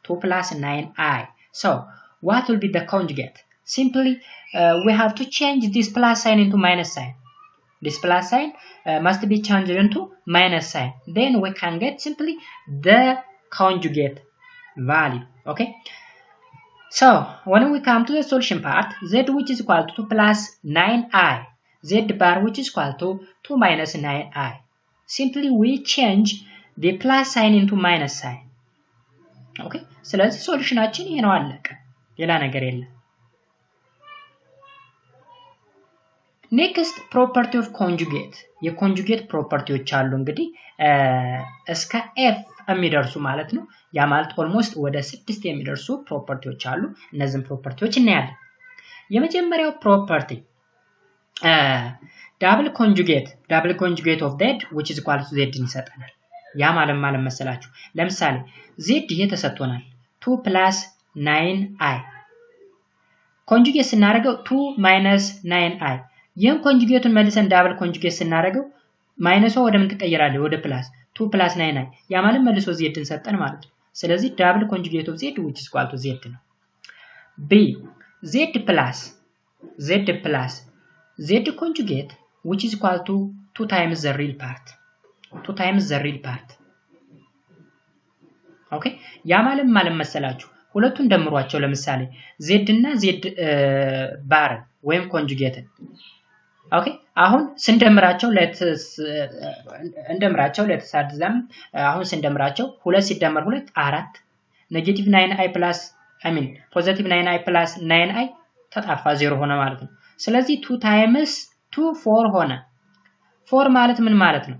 2 plus 9i. So what will be the conjugate? Simply we have to change this plus sign into minus sign. This plus sign must be changed into minus sign. Then we can get simply the conjugate value. Okay. So when we come to the solution part, z which is equal to 2 plus 9i, z bar which is equal to 2 minus 9i. Simply we change the plus sign into minus sign. Okay. ስለዚህ ሶሉሽናችን ይሄ ነው አለቀ። ሌላ ነገር የለም። Next property of conjugate. የኮንጁጌት ፕሮፐርቲዎች አሉ እንግዲህ እስከ f የሚደርሱ ማለት ነው። ያ ማለት ኦልሞስት ወደ 6 የሚደርሱ ፕሮፐርቲዎች አሉ። እነዚህን ፕሮፐርቲዎች እናያለን። የመጀመሪያው ፕሮፐርቲ double conjugate of z which is equal to z ይሰጠናል። ያ ማለት መሰላችሁ ለምሳሌ z ይሄ ተሰጥቶናል 2 plus 9i ኮንጁጌት ስናደርገው 2 minus 9i ይሄን ኮንጁጌቱን መልሰን ዳብል ኮንጁጌት ስናደርገው ማይነሷ ወደ ምን ትቀየራለች? ወደ ፕላስ 2 plus 9i ያ ማለት መልሶ z ሰጠን ማለት ነው። ስለዚህ ዳብል ኮንጁጌት ኦፍ z which is equal to z ነው። b z conjugate which is equal to 2 times the real part. 2 times the real part. Okay? ያ ማለት መሰላችሁ ሁለቱን ደምሯቸው ለምሳሌ z እና z ባር ወይም ኮንጁጌትን ኦኬ አሁን ስንደምራቸው ለተሳድዛም አሁን ስንደምራቸው 2 ሲደመር 2 4 ኔጌቲቭ 9i ፕላስ ፖዚቲቭ 9i ፕላስ 9i ተጣፋ 0 ሆነ ማለት ነው። ስለዚህ 2 times 2 4 ሆነ። 4 ማለት ምን ማለት ነው?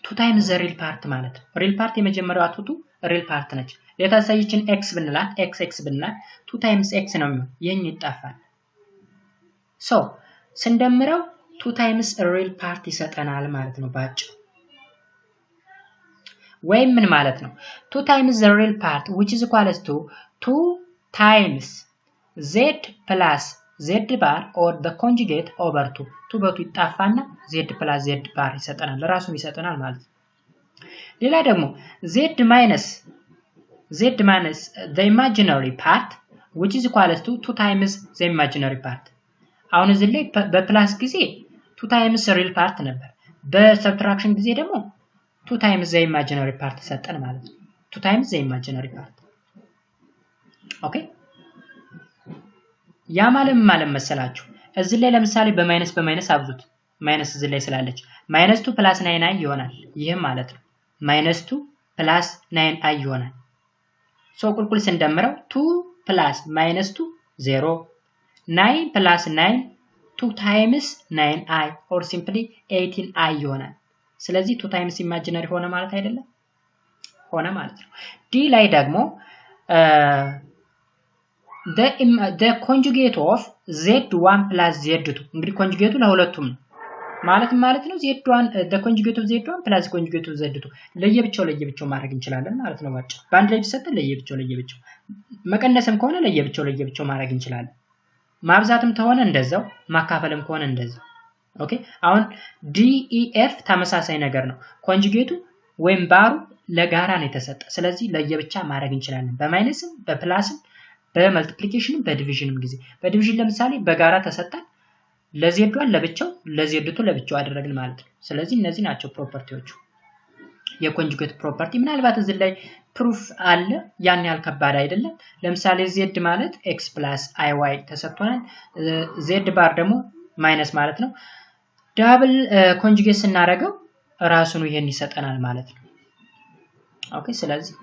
2 times the real part ማለት ነው። real part የመጀመሪያው አትቱ real part ነች። ለታሳይችን x ብንላት x ብንላት 2 times x ነው የሚሆነው። ይሄን ይጣፋል። so ስንደምረው 2 times real part ይሰጠናል ማለት ነው ባጭሩ። ወይም ምን ማለት ነው? 2 times the real part which is equal to 2 times z plus z bar or the conjugate over 2 በቱ ይጣፋና z plus z bar ይሰጠናል ራሱን ይሰጠናል ማለት ነው። ሌላ ደግሞ z minus the imaginary part which is equal to 2 times the imaginary part. አሁን እዚህ ላይ በፕላስ ጊዜ 2 times real part ነበር። በሰብትራክሽን ጊዜ ደግሞ 2 times the imaginary part ሰጠን ማለት ነው። 2 times the imaginary part. ኦኬ ያ ማለት መሰላችሁ እዚህ ላይ ለምሳሌ በማይነስ አብዙት ማይነስ እዚህ ላይ ስላለች -2 plus 9i ይሆናል። ይሄ ማለት ነው -2 plus 9i ይሆናል። ሶ ቁልቁል ስንደምረው 2 plus -2 0 9 plus 9 2 times 9i or simply 18i ይሆናል። ስለዚህ 2 times imaginary ሆነ ማለት አይደለም ሆነ ማለት ነው። d ላይ ደግሞ the conjugate of z1 plus z2 እንግዲህ ኮንጁጌቱ ለሁለቱም ነው ማለት ነው። z1 the conjugate of z1 plus conjugate of z2 ለየብቻው ማድረግ እንችላለን ማለት ነው። ባጭ ባንድ ላይ ቢሰጥ ለየብቻው መቀነስም ከሆነ ለየብቻው ማድረግ እንችላለን። ማብዛትም ተሆነ እንደዛው ማካፈልም ከሆነ እንደዛው። ኦኬ አሁን DEF ተመሳሳይ ነገር ነው። ኮንጁጌቱ ወይም ባሩ ለጋራ ነው የተሰጠ። ስለዚህ ለየብቻ ማድረግ እንችላለን። በማይነስም በፕላስም በመልቲፕሊኬሽንም በዲቪዥንም ጊዜ በዲቪዥን ለምሳሌ በጋራ ተሰጣን ለz1 ለብቻው ለz2 ለብቻው አደረግን ማለት ነው። ስለዚህ እነዚህ ናቸው ፕሮፐርቲዎቹ የኮንጁጌት ፕሮፐርቲ። ምናልባት እዚህ ላይ ፕሩፍ አለ ያን ያህል ከባድ አይደለም። ለምሳሌ z ማለት x plus iy ተሰጥቶናል። z ባር ደግሞ ማይነስ ማለት ነው። ዳብል ኮንጁጌት ስናደርገው ራሱን ይሄን ይሰጠናል ማለት ነው። ኦኬ ስለዚህ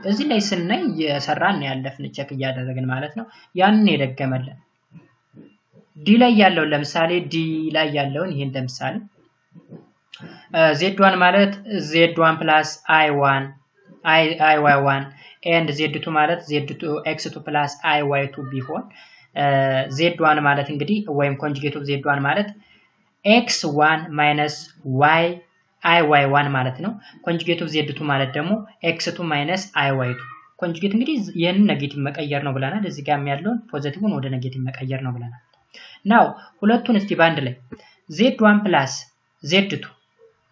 እዚህ ላይ ስናይ የሰራን ያለፍን ቼክ እያደረግን ማለት ነው። ያንን የደገመልን ዲ ላይ ያለው ለምሳሌ ዲ ላይ ያለውን ይሄን ለምሳሌ z1 ማለት z1 plus iy1 and z2 ማለት z2 x2 plus iy2 ቢሆን z1 ማለት እንግዲህ ወይም conjugate of z1 ማለት x1 minus iy1 ማለት ነው conjugate of z2 ማለት ደግሞ x2 minus iy2 conjugate እንግዲህ ይሄን ኔጌቲቭ መቀየር ነው ብለናል እዚህ ጋር ያለውን ፖዚቲቭን ወደ ኔጌቲቭ መቀየር ነው ብለናል now ሁለቱን እስቲ ባንድ ላይ z1 plus z2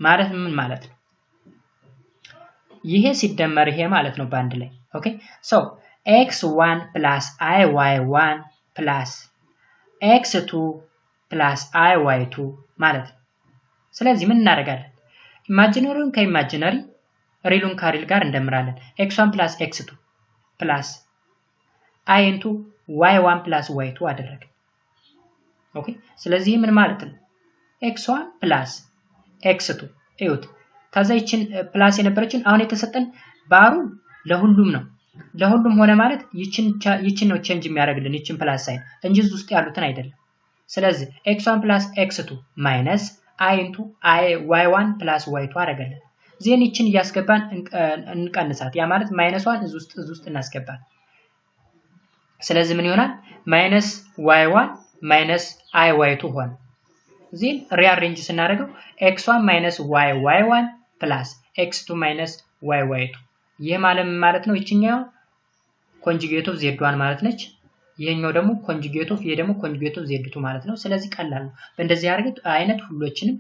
ማለት ምን ማለት ነው ይሄ ሲደመር ይሄ ማለት ነው ባንድ ላይ ኦኬ so x1 plus iy1 plus x2 plus iy2 ማለት ነው ስለዚህ ምን እናደርጋለን ኢማጂነሪውን ከኢማጂነሪ ሪሉን ከሪል ጋር እንደምራለን x1 plus x2 plus i into y1 plus y2 አደረግን ኦኬ ስለዚህ ምን ማለት ነው x1 plus x2 እዩት ታዛይችን ፕላስ የነበረችን አሁን የተሰጠን ባሩ ለሁሉም ነው ለሁሉም ሆነ ማለት ይችን ነው ቼንጅ የሚያደርግልን ይችን ፕላስ ሳይን እንጂ ውስጥ ያሉትን አይደለም ስለዚህ x1 plus x2 minus i into y1 plus y2 አደረገልን ዜን ይችን ያስገባን እንቀንሳት ያ ማለት ማይነሷን እዚህ ውስጥ እናስገባን ስለዚህ ምን ይሆናል minus y1 minus iy2 ሆነ ዜን ሪአሬንጅ ስናደርገው x1 minus y1 plus x2 minus y2 ይሄ ማለት ነው ይችኛው conjugate of z1 ማለት ነች ይሄኛው ደግሞ conjugate of ይሄ ደግሞ conjugate of z2 ማለት ነው ስለዚህ ቀላል ነው በእንደዚህ አይነት ሁሉችንም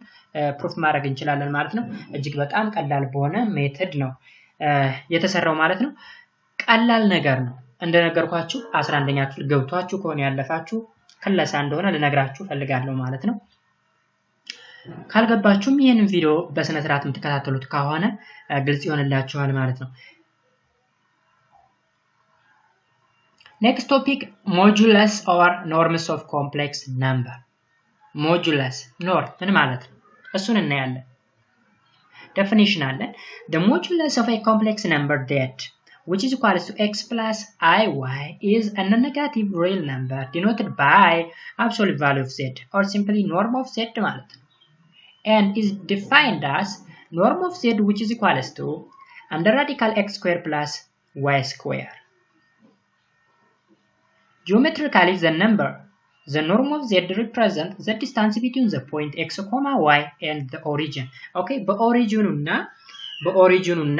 ፕሩፍ ማድረግ እንችላለን ማለት ነው እጅግ በጣም ቀላል በሆነ ሜተድ ነው የተሰራው ማለት ነው ቀላል ነገር ነው እንደነገርኳችሁ 11ኛ ክፍል ገብቷችሁ ከሆነ ያለፋችሁ ክለሳ እንደሆነ ልነግራችሁ ፈልጋለሁ ማለት ነው ካልገባችሁም ይሄንን ቪዲዮ በስነ ስርዓት የምትከታተሉት ከሆነ ግልጽ ይሆንላችኋል ማለት ነው next topic modulus or norms of complex number modulus norm ምን ማለት ነው እሱን እናያለን definition አለ the modulus of a complex number that which is equal to x plus iy is a non-negative real number denoted by absolute value of z or simply norm of z ማለት ነው and is defined as norm of z which is equal to under radical x square plus y square. Geometrically, the norm of z represents the distance between the point x, y and the origin. Okay, በኦሪጂኑ እና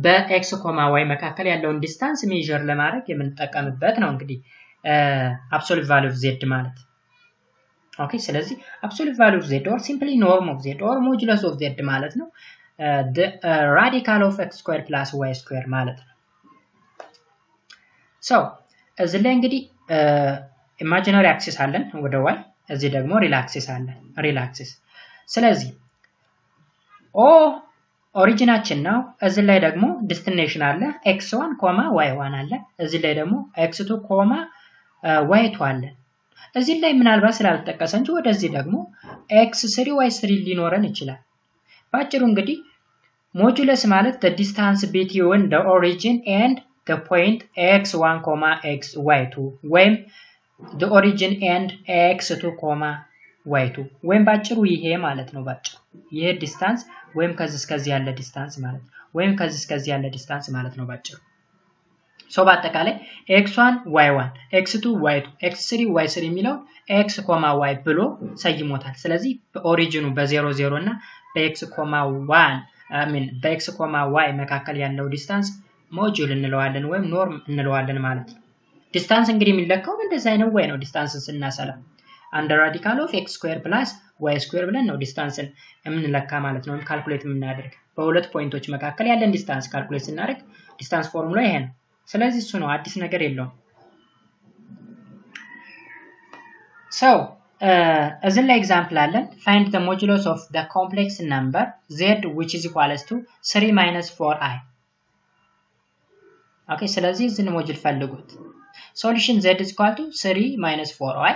በx, y መካከል ያለውን ዲስታንስ ሜዠር ለማድረግ የምንጠቀምበት ነው እንግዲህ absolute value of z ማለት Okay, ስለዚህ absolute value of z or simply norm of z or modulus of z ማለት ነው the radical of x square plus y square ማለት ነው so እዚህ ላይ እንግዲህ imaginary axis አለን ወደ y እዚህ ደግሞ real axis አለን real axis ስለዚህ ኦሪጂናችን ነው እዚህ ላይ ደግሞ destination አለ x1, y1 አለ እዚህ ላይ ደግሞ x2, y2 አለ እዚህ ላይ ምናልባት ስላልተጠቀሰ እንጂ ወደዚህ ደግሞ x3 y3 ሊኖረን ይችላል ባጭሩ እንግዲህ ሞጁለስ ማለት the distance between the origin and the point x1, xy2 ወይም the origin and x2, y2 ወይም ባጭሩ ይሄ ማለት ነው ባጭሩ ይሄ ዲስታንስ ወይም ከዚህ እስከዚህ ያለ ዲስታንስ ማለት ነው ወይም ከዚህ እስከዚህ ያለ ዲስታንስ ማለት ነው ባጭሩ So በአጠቃላይ x1 y1 x2 y2 x3 y3 የሚለው x, y ብሎ ሰይሞታል ስለዚህ በኦሪጂኑ በ00 እና በx, 1 በx, y መካከል ያለው ዲስታንስ ሞጁል እንለዋለን ወይም ኖርም እንለዋለን ማለት ነው ዲስታንስ እንግዲህ የሚለካው እንደዚህ አይነት ወይ ነው ዲስታንስን ስናሰላ under radical of x square plus y square ብለን ነው ዲስታንስን የምንለካ ማለት ነው ካልኩሌት የምናደርግ በሁለት ፖይንቶች መካከል ያለን ዲስታንስ ካልኩሌት ስናደርግ ዲስታንስ ፎርሙላ ይሄ ነው ስለዚህ እሱ ነው አዲስ ነገር የለውም so as an example አለን find the modulus of the complex number z which is equals to 3 minus 4i okay ስለዚህ እዚህን ሞጁል ፈልጉት solution z is equal to 3 minus 4y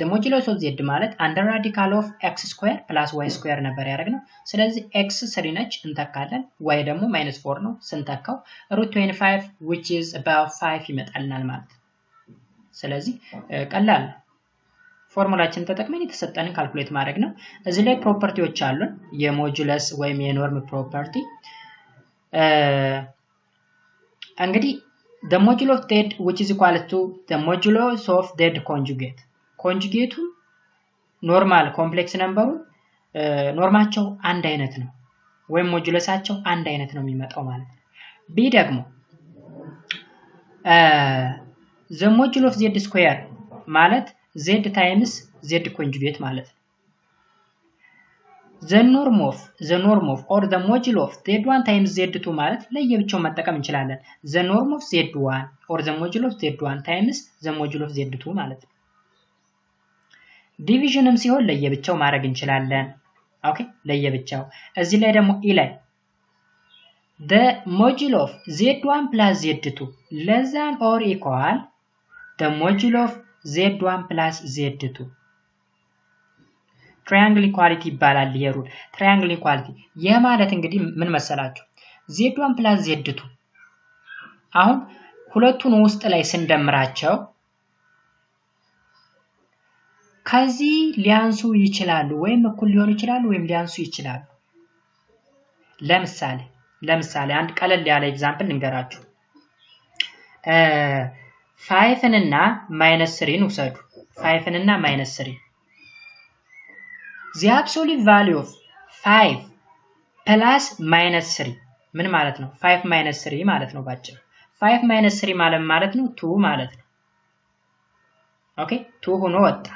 the modulus of z ማለት under radical of x square plus y square ነበር ያደረግነው ስለዚህ x 3 ነች እንተካለን y ደግሞ -4 ነው ስንተካው √25 which is about 5 ይመጣልናል ማለት ስለዚህ ቀላል ፎርሙላችን ተጠቅመን የተሰጠንን ካልኩሌት ማድረግ ነው እዚህ ላይ ፕሮፐርቲዎች አሉን የሞጁለስ ወይም የኖርም ፕሮፐርቲ እንግዲህ the modulus of z which is equal to the modulus of z conjugate. Conjugate normal complex number ኖርማቸው አንድ አይነት ነው ወይም ሞጁለሳቸው አንድ አይነት ነው የሚመጣው ማለት ነው። b ደግሞ the modulus of z square ማለት z times z conjugate ማለት ነው። the norm of or the modulus of z1 times z2 ማለት ለየብቻው መጠቀም እንችላለን። the norm of z1 or the modulus of z1 times the modulus of z2 ማለት ነው። ዲቪዥንም ሲሆን ለየብቻው ማድረግ እንችላለን። ኦኬ ለየብቻው እዚህ ላይ ደግሞ e ላይ the modulus of z1 plus z2 less than or equal the modulus of z1 plus z2 triangle equality ይባላል ይሄ ሩል triangle equality የማለት እንግዲህ ምን መሰላችሁ z1 plus z2 አሁን ሁለቱን ውስጥ ላይ ስንደምራቸው ከዚህ ሊያንሱ ይችላሉ ወይም እኩል ሊሆኑ ይችላሉ ወይም ሊያንሱ ይችላሉ። ለምሳሌ አንድ ቀለል ያለ ኤግዛምፕል እንገራችሁ 5 እና -3 ውሰዱ 5 እና -3 the absolute value of 5 plus -3 ምን ማለት ነው 5 -3 ማለት ነው ባጭሩ 5 -3 ማለት ነው 2 ማለት ነው። ኦኬ 2 ሆኖ ወጣ።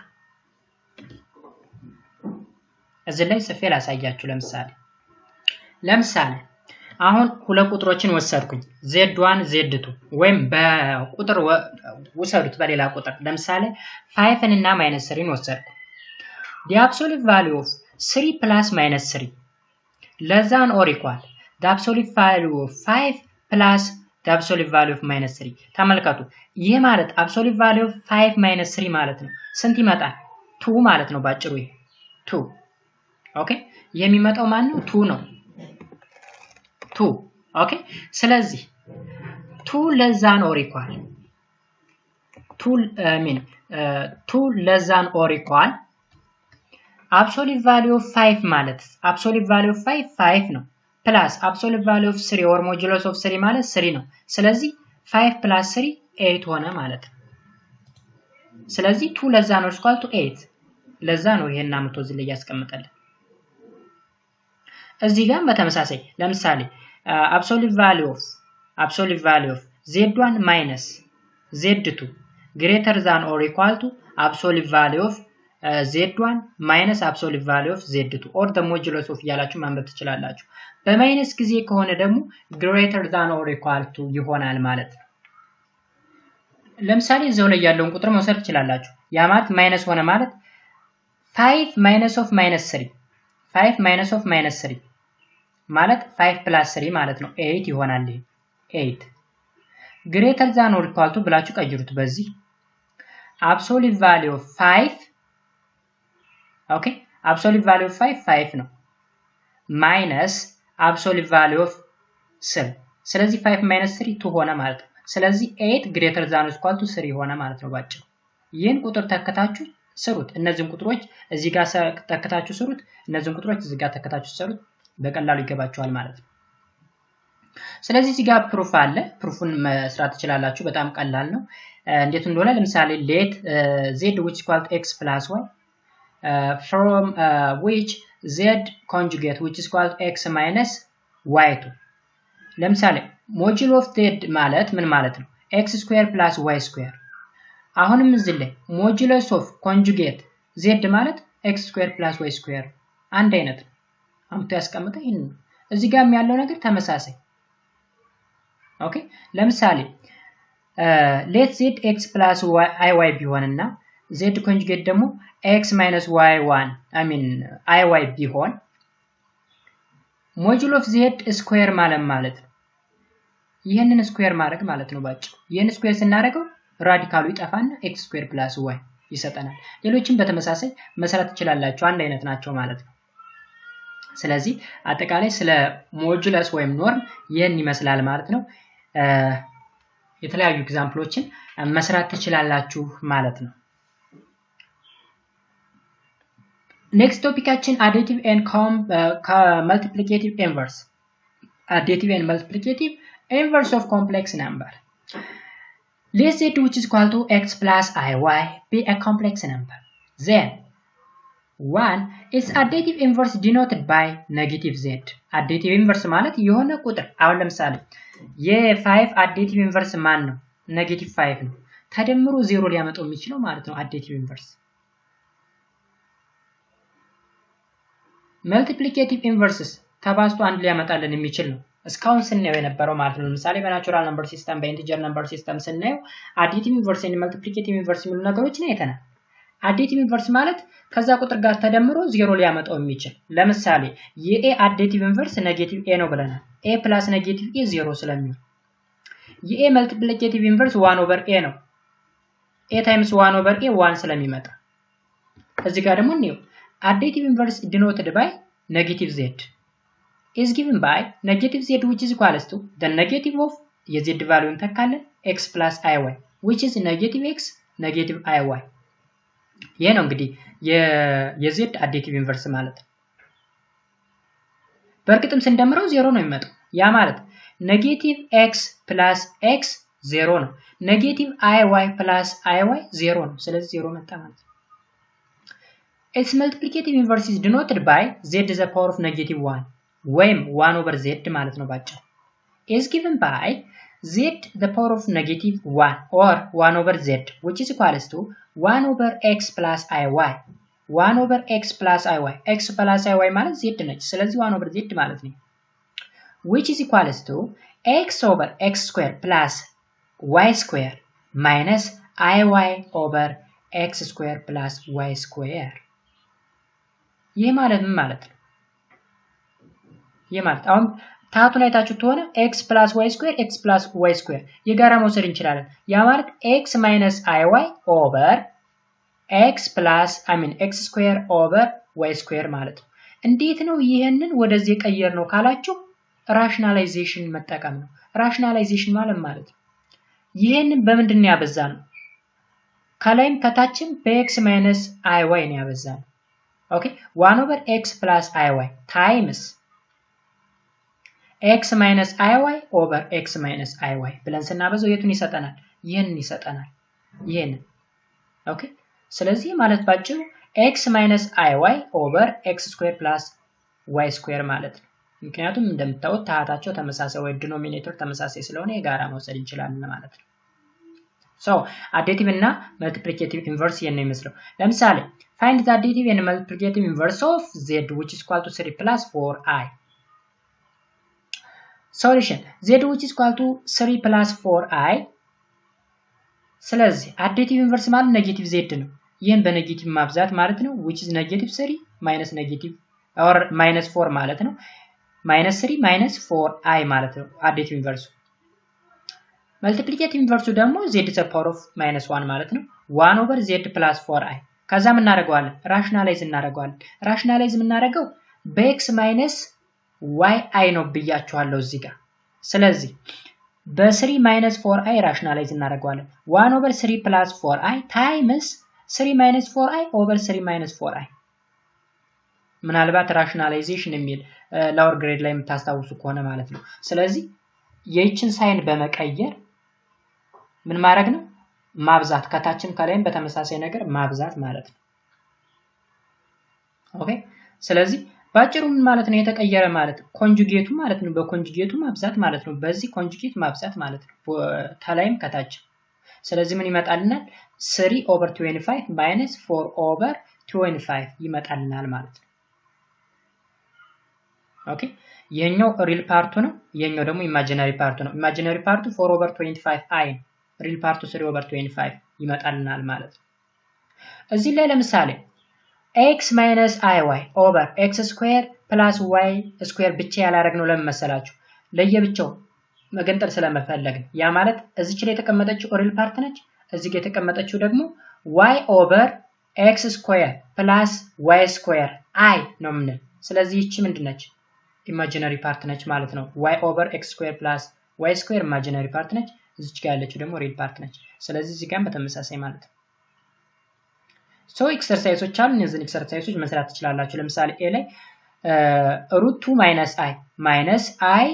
እዚህ ላይ ጽፌ ላሳያችሁ ለምሳሌ አሁን ሁለት ቁጥሮችን ወሰድኩኝ z1 z2 ወይም በቁጥር ወሰዱት በሌላ ቁጥር ለምሳሌ 5 እና -3 ወሰድኩ the absolute value of 3 plus -3 less than or equal the absolute value of 5 plus the absolute value of -3 ተመልከቱ ይሄ ማለት absolute value of 5 -3 ማለት ነው ስንት ይመጣል 2 ማለት ነው ባጭሩ ይሄ 2 ኦኬ የሚመጣው ማን ነው 2 ነው 2 ኦኬ ስለዚህ 2 less than or equal 2 less than or equal absolute value of 5 ማለት absolute value of 5 ነው plus absolute value of 3 or modulus of 3 ማለት 3 ነው ስለዚህ 5 plus 3 8 ሆነ ማለት ነው ስለዚህ 2 less than or equal to 8 ለዛ ነው ይሄን አምጥቶ እዚህ ላይ ያስቀምጣል። እዚህ ጋር በተመሳሳይ ለምሳሌ absolute value of z1 minus z2 greater than or equal to absolute value of z1 minus absolute value of z2 or the modulus of ያላችሁ ማንበብ ትችላላችሁ። በማይነስ ጊዜ ከሆነ ደግሞ greater than or equal to ይሆናል ማለት ነው። ለምሳሌ እዛው ላይ ያለውን ቁጥር መውሰድ ትችላላችሁ። ያ ማለት ማይነስ ሆነ ማለት 5 minus of -3 5 minus of -3 ማለት 5 plus 3 ማለት ነው 8 ይሆናል 8 greater than or equal to ብላችሁ ቀይሩት በዚህ absolute value of 5 ኦኬ absolute value of 5 ነው minus absolute value of 3 ስለዚህ 5 minus 3 2 ሆነ ማለት ነው ስለዚህ 8 greater than or equal to 3 ሆነ ማለት ነው ባጭሩ ይሄን ቁጥር ተከታችሁ ስሩት እነዚህን ቁጥሮች እዚህ ጋር ተከታችሁ ስሩት እነዚህን ቁጥሮች እዚህ ጋር ተከታችሁ ስሩት በቀላሉ ይገባችኋል ማለት ነው። ስለዚህ እዚህ ጋር ፕሩፍ አለ ፕሩፉን መስራት ትችላላችሁ በጣም ቀላል ነው እንዴት እንደሆነ ለምሳሌ let z which equal to x plus y from which z conjugate which is equal to x minus y2 ለምሳሌ modulus of z ማለት ምን ማለት ነው x square plus y square አሁንም እዚህ ላይ modulus of conjugate z ማለት x square plus y square አንድ አይነት ነው አምጥቶ ያስቀምጠ ይሄን እዚህ ጋር ያለው ነገር ተመሳሳይ ኦኬ ለምሳሌ let z x plus y ቢሆንና z conjugate ደግሞ x minus y1 I mean iy ቢሆን modulus of z square ማለት ነው ይሄንን ስኩዌር ማድረግ ማለት ነው ባጭሩ ይሄን ስኩዌር ስናደርገው ራዲካሉ ይጠፋና x square plus y ይሰጠናል ሌሎችም በተመሳሳይ መሰረት ይችላልላችሁ አንድ አይነት ናቸው ማለት ነው ስለዚህ አጠቃላይ ስለ ሞጁለስ ወይም ኖርም ይሄን ይመስላል ማለት ነው የተለያዩ ኤግዛምፕሎችን መስራት ትችላላችሁ ማለት ነው ኔክስት ቶፒካችን additive and multiplicative inverse additive and multiplicative inverse of complex number let z which is equal to x plus iy be a complex number. Then 1 is additive inverse denoted by negative z. Additive inverse ማለት የሆነ ቁጥር አሁን ለምሳሌ የ5 additive inverse ማን ነው? negative 5 ነው። ተደምሮ 0 ሊያመጣው የሚችለው ማለት ነው additive inverse። multiplicative inverses ተባዝቶ አንድ ሊያመጣልን የሚችል ነው። እስካሁን ስናየው የነበረው ማለት ነው። ለምሳሌ በናቹራል ነምበር ሲስተም በኢንቲጀር ነምበር ሲስተም ስናየው additive inverse እና multiplicative inverse የሚሉ ነገሮችን አይተናል። additive inverse ማለት ከዛ ቁጥር ጋር ተደምሮ 0 ሊያመጣው የሚችል ለምሳሌ የa additive inverse ኔጌቲቭ a ነው ብለናል። a plus ኔጌቲቭ a 0 ስለሚሆን የa multiplicative inverse 1 over a ነው። a times 1 over a 1 ስለሚመጣ እዚህ ጋር ደግሞ እንየው additive inverse denoted by negative z is given by negative z which is equals to the negative of የz value እንተካለን x plus iy which is negative x negative iy ይሄ ነው እንግዲህ የz additive inverse ማለት በእርግጥም ስንደምረው 0 ነው የሚመጣው ያ ማለት negative x plus x 0 ነው negative iy plus iy 0 ነው ስለዚህ 0 መጣ ማለት its multiplicative inverse is denoted by z to the power of negative 1 ወይም 1 over z ማለት ነው ባጭሩ is given by z the power of negative 1 or 1 over z which is equals to 1 over x plus iy 1 over x plus iy x plus iy ማለት z ነች ስለዚህ 1 over z ማለት ነው which is equals to x over x square plus y square minus iy over x square plus y square ይሄ ማለት ምን ማለት ነው ይሄ ማለት አሁን ታቱን አይታችሁ ተሆነ x plus y square x plus y square የጋራ መውሰድ እንችላለን ያ ማለት x minus iy over x plus x square over y square ማለት ነው እንዴት ነው ይሄንን ወደዚህ ቀየር ነው ካላችሁ ራሽናላይዜሽን መጠቀም ነው ራሽናላይዜሽን ማለት ይሄንን በምንድን ያበዛነው ከላይም ከታችም በx minus iy ነው ያበዛነው ኦኬ 1 over x plus iy times x minus iy over x minus iy ብለን ስናበዛው የቱን ይሰጠናል ይሄንን ይሰጠናል ይሄንን ኦኬ ስለዚህ ማለት ባጭሩ x minus iy over x square plus y square ማለት ነው ምክንያቱም እንደምታውቁት ታሃታቸው ተመሳሳይ ወይ ዲኖሚኔተር ተመሳሳይ ስለሆነ የጋራ መውሰድ እንችላለን ማለት ነው so additive እና multiplicative inverse ነው የሚመስለው ለምሳሌ find the additive and multiplicative inverse of z which is equal to 3 plus 4i solution z which is equal to 3 plus 4i ስለዚህ additive inverse ማለት ኔጌቲቭ z ነው ይሄን በኔጌቲቭ ማብዛት ማለት ነው which is negative 3 minus negative or minus 4 ማለት ነው minus 3 minus 4i ማለት ነው additive inverse multiplicative inverse ደግሞ z to the power of minus 1 ማለት ነው 1 over z plus 4i ከዛ ምን እናደርጋለን ራሽናላይዝ እናደርጋለን ራሽናላይዝ የምናደርገው በx minus yi ነው ብያችኋለሁ እዚህ ጋር ስለዚህ በ3 minus 4i ራሽናላይዝ እናደርጋለን 1 over 3 plus 4i times 3 minus 4i over 3 minus 4i ምናልባት ራሽናላይዜሽን የሚል ላወር ግሬድ ላይ የምታስታውሱ ከሆነ ማለት ነው ስለዚህ የእችን ሳይን በመቀየር ምን ማድረግ ነው ማብዛት ከታችም ከላይም በተመሳሳይ ነገር ማብዛት ማለት ነው ኦኬ ስለዚህ ባጭሩ ምን ማለት ነው የተቀየረ ማለት ኮንጁጌቱ ማለት ነው በኮንጁጌቱ ማብዛት ማለት ነው በዚህ ኮንጁጌት ማብዛት ማለት ነው ታላይም ከታች ስለዚህ ምን ይመጣልናል 3 over 25 minus 4 over 25 ይመጣልናል ማለት ነው ኦኬ የኛው ሪል ፓርቱ ነው የኛው ደግሞ ኢማጂነሪ ፓርቱ ነው ኢማጂነሪ ፓርቱ 4 over 25i ሪል ፓርቱ 3 over 25 ይመጣልናል ማለት ነው እዚህ ላይ ለምሳሌ x minus iy over x square plus y square ብቻ ያላረግነው ለምን መሰላችሁ ለየብቻው መገንጠል ስለመፈለግ ያ ማለት እዚች ላይ የተቀመጠችው ሪል ፓርት ነች እዚህ ጋር የተቀመጠችው ደግሞ y over x square plus y square i ነው ምን ስለዚህ እቺ ምንድነች ኢማጂነሪ ፓርት ነች ማለት ነው y over x square plus y square ኢማጂነሪ ፓርት ነች እዚች ጋር ያለችው ደግሞ ሪል ፓርት ነች ስለዚህ እዚህ ጋር በተመሳሳይ ማለት ነው ሶ ኤክሰርሳይሶች አሉ እነዚህን ኤክሰርሳይሶች መስራት ትችላላችሁ ለምሳሌ a ላይ √2 minus i minus i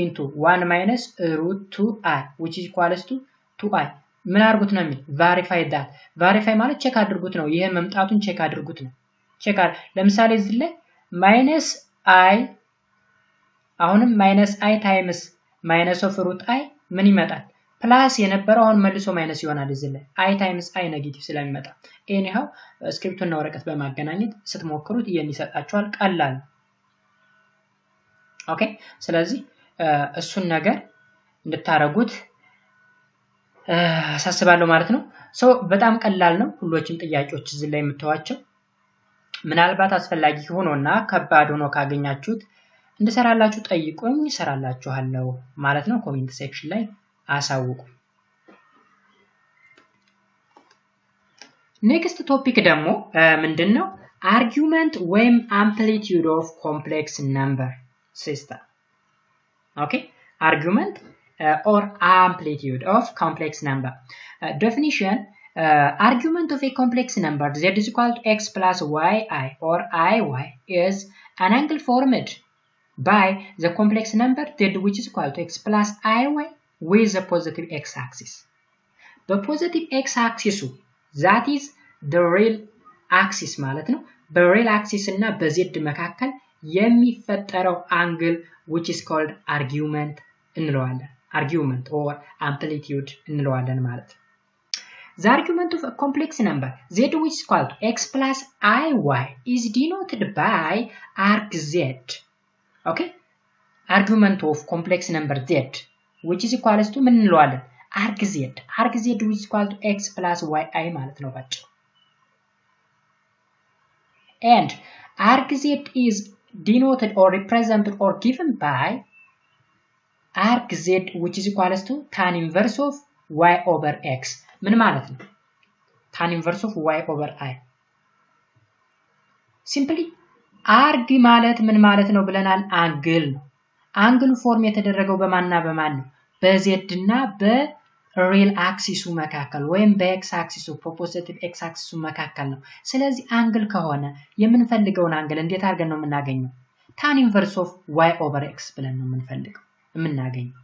into 1 minus √2i which is equals to 2i ምን አድርጉት ነው የሚል verify that verify ማለት ቼክ አድርጉት ነው ይሄ መምጣቱን ቼክ አድርጉት ነው ቼክ ለምሳሌ እዚህ ላይ -i አሁንም -i times minus of root i ምን ይመጣል ፕላስ የነበረው አሁን መልሶ ማይነስ ይሆናል እዚህ ላይ i times i ኔጌቲቭ ስለሚመጣ anyhow ስክሪፕቱና ወረቀት በማገናኘት ስትሞክሩት ይሰጣችኋል ቀላል ኦኬ ስለዚህ እሱን ነገር እንድታረጉት አሳስባለሁ ማለት ነው ሶ በጣም ቀላል ነው ሁሎችም ጥያቄዎች እዚህ ላይ የምታዋቸው ምናልባት አስፈላጊ ሆኖና ከባድ ሆኖ ካገኛችሁት እንድሰራላችሁ ጠይቁኝ እሰራላችኋለሁ ማለት ነው ኮሜንት ሴክሽን ላይ አሳውቁ ኔክስት ቶፒክ ደግሞ ምንድነው argument ወይም amplitude of complex number system okay argument or amplitude of complex number definition argument of a complex number z is equal to x plus yi or iy is an angle formed by the complex number z which is equal to x plus iy with the positive x-axis. The positive x-axis that is the real axis ማለት ነው በreal axis እና በz መካከል የሚፈጠረው angle which is called argument እንለዋለን argument or amplitude እንለዋለን ማለት ነው The argument of a complex number z which is equal to x plus iy is denoted by arg z okay argument of complex number z which is equal to ምን እንለዋለን arg z which is equal to x plus yi ማለት ነው ባጭሩ and arg z is denoted or represented or given by arg z which is equal to tan inverse of y over x ምን ማለት ነው tan inverse of y over i simply arg ማለት ምን ማለት ነው ብለናል አንግል ነው አንግሉ ፎርም የተደረገው በማንና በማን ነው በz እና በሪል አክሲሱ መካከል ወይም በx አክሲሱ ፖዚቲቭ x አክሲሱ መካከል ነው ስለዚህ አንግል ከሆነ የምንፈልገውን አንግል እንዴት አድርገን ነው የምናገኘው tan inverse of y over x ብለን ነው የምናገኘው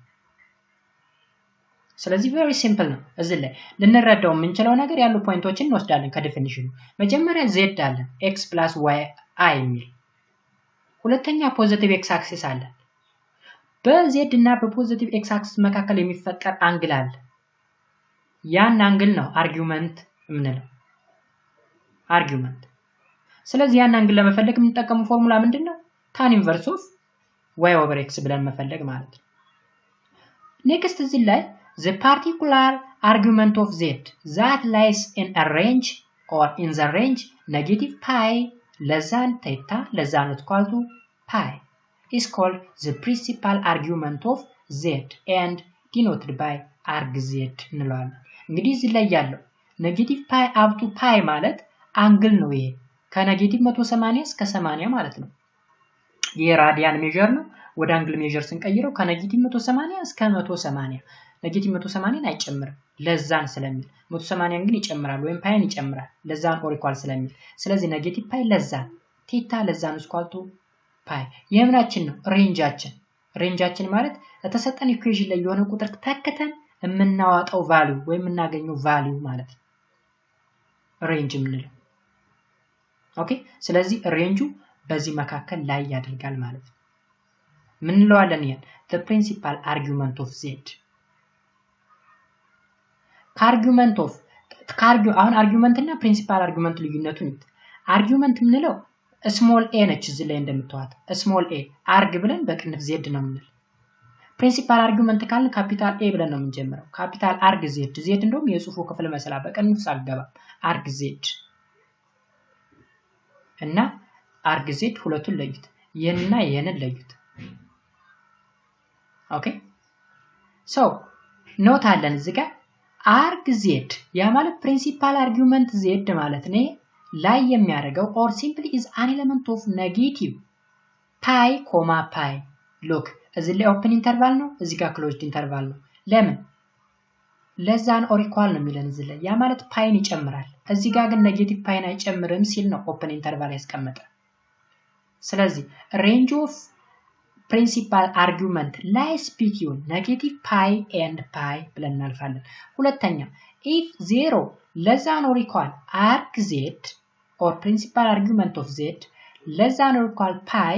ስለዚህ very simple ነው እዚህ ላይ ልንረዳው የምንችለው ነገር ያሉ ፖይንቶችን እንወስዳለን ከዲፊኒሽኑ መጀመሪያ z አለ x plus y i የሚል ሁለተኛ ፖዚቲቭ x አክሲስ አለ በz እና በፖዚቲቭ x አክሲስ መካከል የሚፈጠር አንግል አለ ያን አንግል ነው አርጊውመንት የምንለው አርጊውመንት ስለዚህ ያን አንግል ለመፈለግ የምንጠቀመው ፎርሙላ ምንድነው tan inverse of y over x ብለን መፈለግ ማለት ነው ኔክስት እዚህ ላይ the particular argument of z that lies in a range or in the range negative pi less than theta less than or equal to pi is called the principal argument of z and denoted by arg z እንለዋለን እንግዲህ እዚህ ላይ ያለው ኔጌቲቭ ፓይ up to pi ማለት አንግል ነው ይሄ ከኔጌቲቭ 180 እስከ 80 ማለት ነው የራዲያን ሜዠር ነው ወደ አንግል ሜዠር ስንቀይረው ከኔጌቲቭ 180 እስከ 180 ኔጌቲቭ 180 አይጨምርም ለዛን ስለሚል 180 ግን ይጨምራል ወይም ፓይን ይጨምራል ለዛን ኦር ኢኳል ስለሚል ስለዚህ ኔጌቲቭ ፓይ ለዛን ቴታ ለዛን ስኳል ቱ ፓይ የምናችን ነው ሬንጃችን ማለት ተሰጠን ኢኩዌሽን ላይ የሆነ ቁጥር ተከተን የምናዋጣው ቫልዩ ወይ የምናገኘው ቫልዩ ማለት ነው ሬንጅ ምንለው ኦኬ ስለዚህ ሬንጁ በዚህ መካከል ላይ ያደርጋል ማለት ነው ምን እንለዋለን ይሄን the principal argument of z argument of አሁን argument እና principal argument ልዩነቱን argument ምንለው small a ነች እዚህ ላይ እንደምታዋት small a arg ብለን በቅንፍ z ነው ምንል principal argument ካልን capital A ብለን ነው የምንጀምረው capital arg z እንደውም የጽሁፉ ክፍል መስላ በቅንፍ ሳልገባ arg z እና arg z ሁለቱን ለዩት ይሄንና ይሄንን ለዩት ኦኬ ሶ ኖት አለን እዚህ ጋር arg z ያ ማለት principal argument z ማለት ነው ላይ የሚያደርገው or simply is an element of negative pi, pi look እዚህ ላይ ኦፕን ኢንተርቫል ነው እዚህ ጋር ክሎዝድ ኢንተርቫል ነው ለምን ለዛን ኦር ኢኳል ነው የሚለን እዚህ ላይ ያ ማለት ፓይን ይጨምራል እዚህ ጋር ግን ኔጌቲቭ ፓይን አይጨምርም ሲል ነው ኦፕን ኢንተርቫል ያስቀመጠ ስለዚህ ሬንጅ ኦፍ principal argument lies between negative pi and pi ብለን እናልፋለን ሁለተኛ if 0 less than or equal arg z or principal argument of z less than or equal pi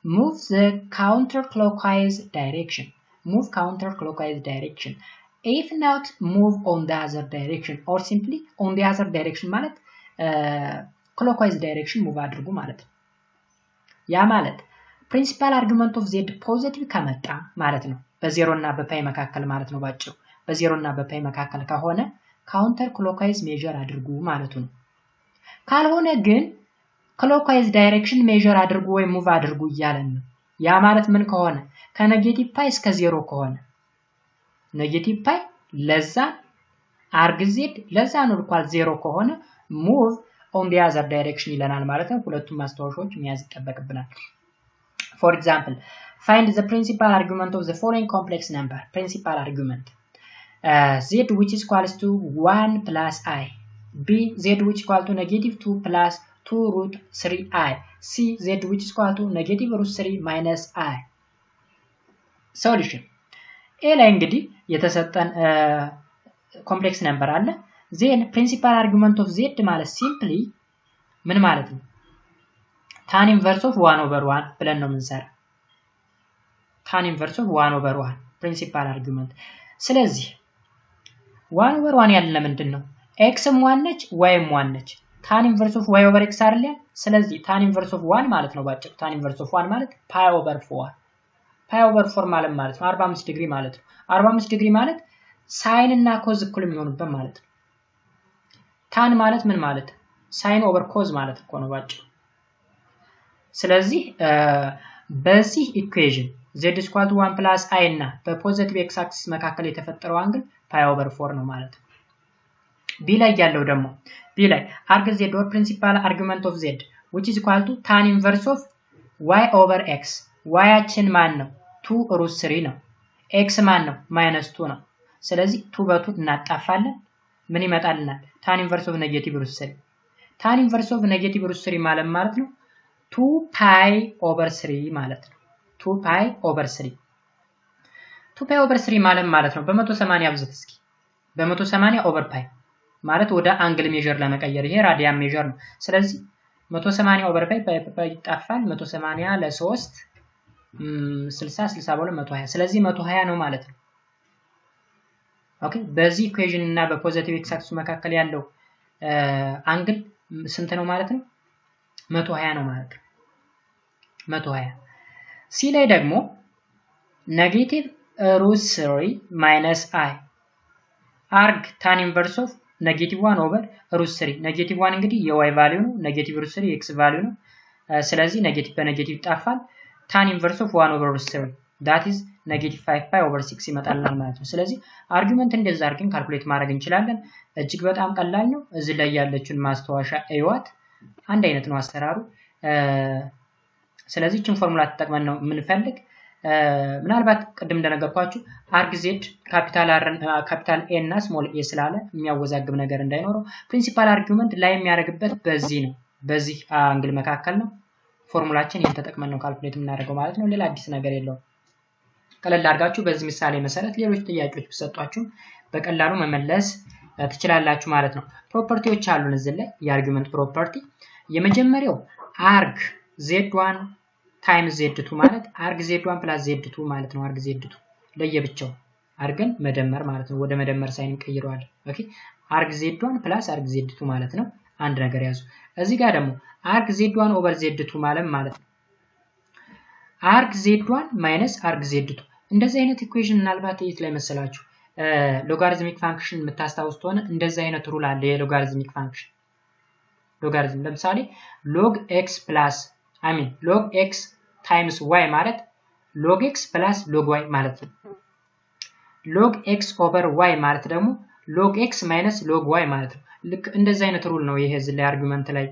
move the counterclockwise direction if not move on the other direction or simply on the other direction ማለት clockwise direction move አድርጉ ማለት ነው ያ ማለት principal argument of z positive ከመጣ ማለት ነው በ0 እና በፓይ መካከል ማለት ነው ባጭሩ በ0 እና በፓይ መካከል ከሆነ counter clockwise measure አድርጉ ማለት ነው ካልሆነ ግን clockwise direction measure አድርጉ ወይ move አድርጉ ይያለን ነው ያ ማለት ምን ከሆነ ከኔጌቲቭ ፓይ እስከ 0 ከሆነ ኔጌቲቭ ፓይ ለዛ arg z ለዛ ነው ኳል 0 ከሆነ move on the other direction ይለናል ማለት ነው ሁለቱም ማስተዋወሾች መያዝ ይጠበቅብናል For example, find the principal argument of the following complex number. Principal argument. Z which is equals to 1 plus I. B, Z which is equal to negative 2 plus 2 root 3I. C, Z which is equal to negative root 3 minus I. Solution. A ላይ እንግዲህ የተሰጠን complex number አለ then principal argument of Z ማለት simply ምን ማለት ነው tan inverse of 1 over 1 ብለን ነው የምንሰራ tan inverse of 1 over 1 principal argument ስለዚህ 1 over 1 ያለ ምንድነው x ም 1 ነች y ም 1 ነች tan inverse of y over x አይደል ስለዚህ tan inverse of 1 ማለት ነው ባጭሩ tan inverse of 1 ማለት pi over 4 ማለት ነው 45 ዲግሪ ማለት ነው 45 ዲግሪ ማለት sin እና cos እኩል የሚሆኑበት ማለት ነው tan ማለት ምን ማለት sin over cos ማለት እኮ ነው ባጭሩ ስለዚህ በዚህ ኢኩዌሽን z = 1 plus i እና በፖዚቲቭ x አክሲስ መካከል የተፈጠረው አንግል pi over 4 ነው ማለት ነው b ላይ ያለው ደግሞ b ላይ arg z or principal argument of z which is equal to tan inverse of y over x y አችን ማን ነው 2 root 3 ነው x ማን ነው -2 ነው ስለዚህ 2 በ2 እናጣፋለን ምን ይመጣልናል tan inverse of negative root 3 tan inverse of negative root 3 ማለት ነው 2 pi over 3 ማለት ነው 2 pi over 3 2 pi over 3 ማለት ነው በ180 አብዙት እስኪ በ180 over pi ማለት ወደ አንግል ሜዠር ለመቀየር ይሄ ራዲያን ሜዠር ነው ስለዚህ 180 over pi ይጣፋል 180 ለ3 60 62 120 ስለዚህ 120 ነው ማለት ነው ኦኬ በዚህ ኢኩዌሽን እና በፖዚቲቭ ኤክስ አክሲስ መካከል ያለው አንግል ስንት ነው ማለት ነው 120 ነው ማለት ነው 120 ሲ ላይ ደግሞ negative root 3 minus I arg tan inverse of negative 1 over root 3 negative 1 እንግዲህ የy ቫልዩ ነው negative root 3 የx ቫልዩ ነው ስለዚህ negative በኔጌቲቭ ጣፋል tan inverse of 1 over root 3 that is negative 5 pi over 6 ይመጣልናል ማለት ነው ስለዚህ አርጉመንት እንደዛ አድርገን ካልኩሌት ማድረግ እንችላለን እጅግ በጣም ቀላል ነው እዚህ ላይ ያለችውን ማስተዋሻ አይዋት አንድ አይነት ነው አሰራሩ ስለዚህ እቺን ፎርሙላ ተጠቅመን ነው የምንፈልግ ምናልባት ቅድም እንደነገርኳችሁ arg z ካፒታል r ካፒታል a እና ስሞል a ስላለ የሚያወዛግብ ነገር እንዳይኖረው ፕሪንሲፓል አርጉመንት ላይ የሚያደርግበት በዚህ ነው በዚህ አንግል መካከል ነው ፎርሙላችን ይሄን ተጠቅመን ነው ካልኩሌት የምናደርገው ማለት ነው ሌላ አዲስ ነገር የለውም ቀለል አድርጋችሁ በዚህ ምሳሌ መሰረት ሌሎች ጥያቄዎች ቢሰጧችሁ በቀላሉ መመለስ ትችላላችሁ ማለት ነው ፕሮፐርቲዎች አሉን እዚህ ላይ የአርጉመንት ፕሮፐርቲ የመጀመሪያው arg z1 times z2 ማለት arg z1 plus z2 ማለት ነው arg z2 ለየብቻው አርገን መደመር ማለት ነው ወደ መደመር ሳይን እንቀይረዋለን ኦኬ arg z1 plus arg z2 ማለት ነው አንድ ነገር ያዙ እዚህ ጋር ደግሞ arg z1 over z2 ማለት ነው arg z1 minus arg z2 እንደዚህ አይነት ኢኩዌሽን ምናልባት የት ላይ መሰላችሁ ሎጋሪዝሚክ ፋንክሽን የምታስታውሱ ሆነ እንደዚህ አይነት ሩል አለ የሎጋሪዝሚክ ፋንክሽን ሎጋሪዝም ለምሳሌ log x plus log x times y ማለት log x plus log y ማለት ነው log x over y ማለት ደግሞ log x minus log y ማለት ነው ልክ እንደዚህ አይነት ሩል ነው ይሄ እዚህ ላይ አርጉመንት ላይ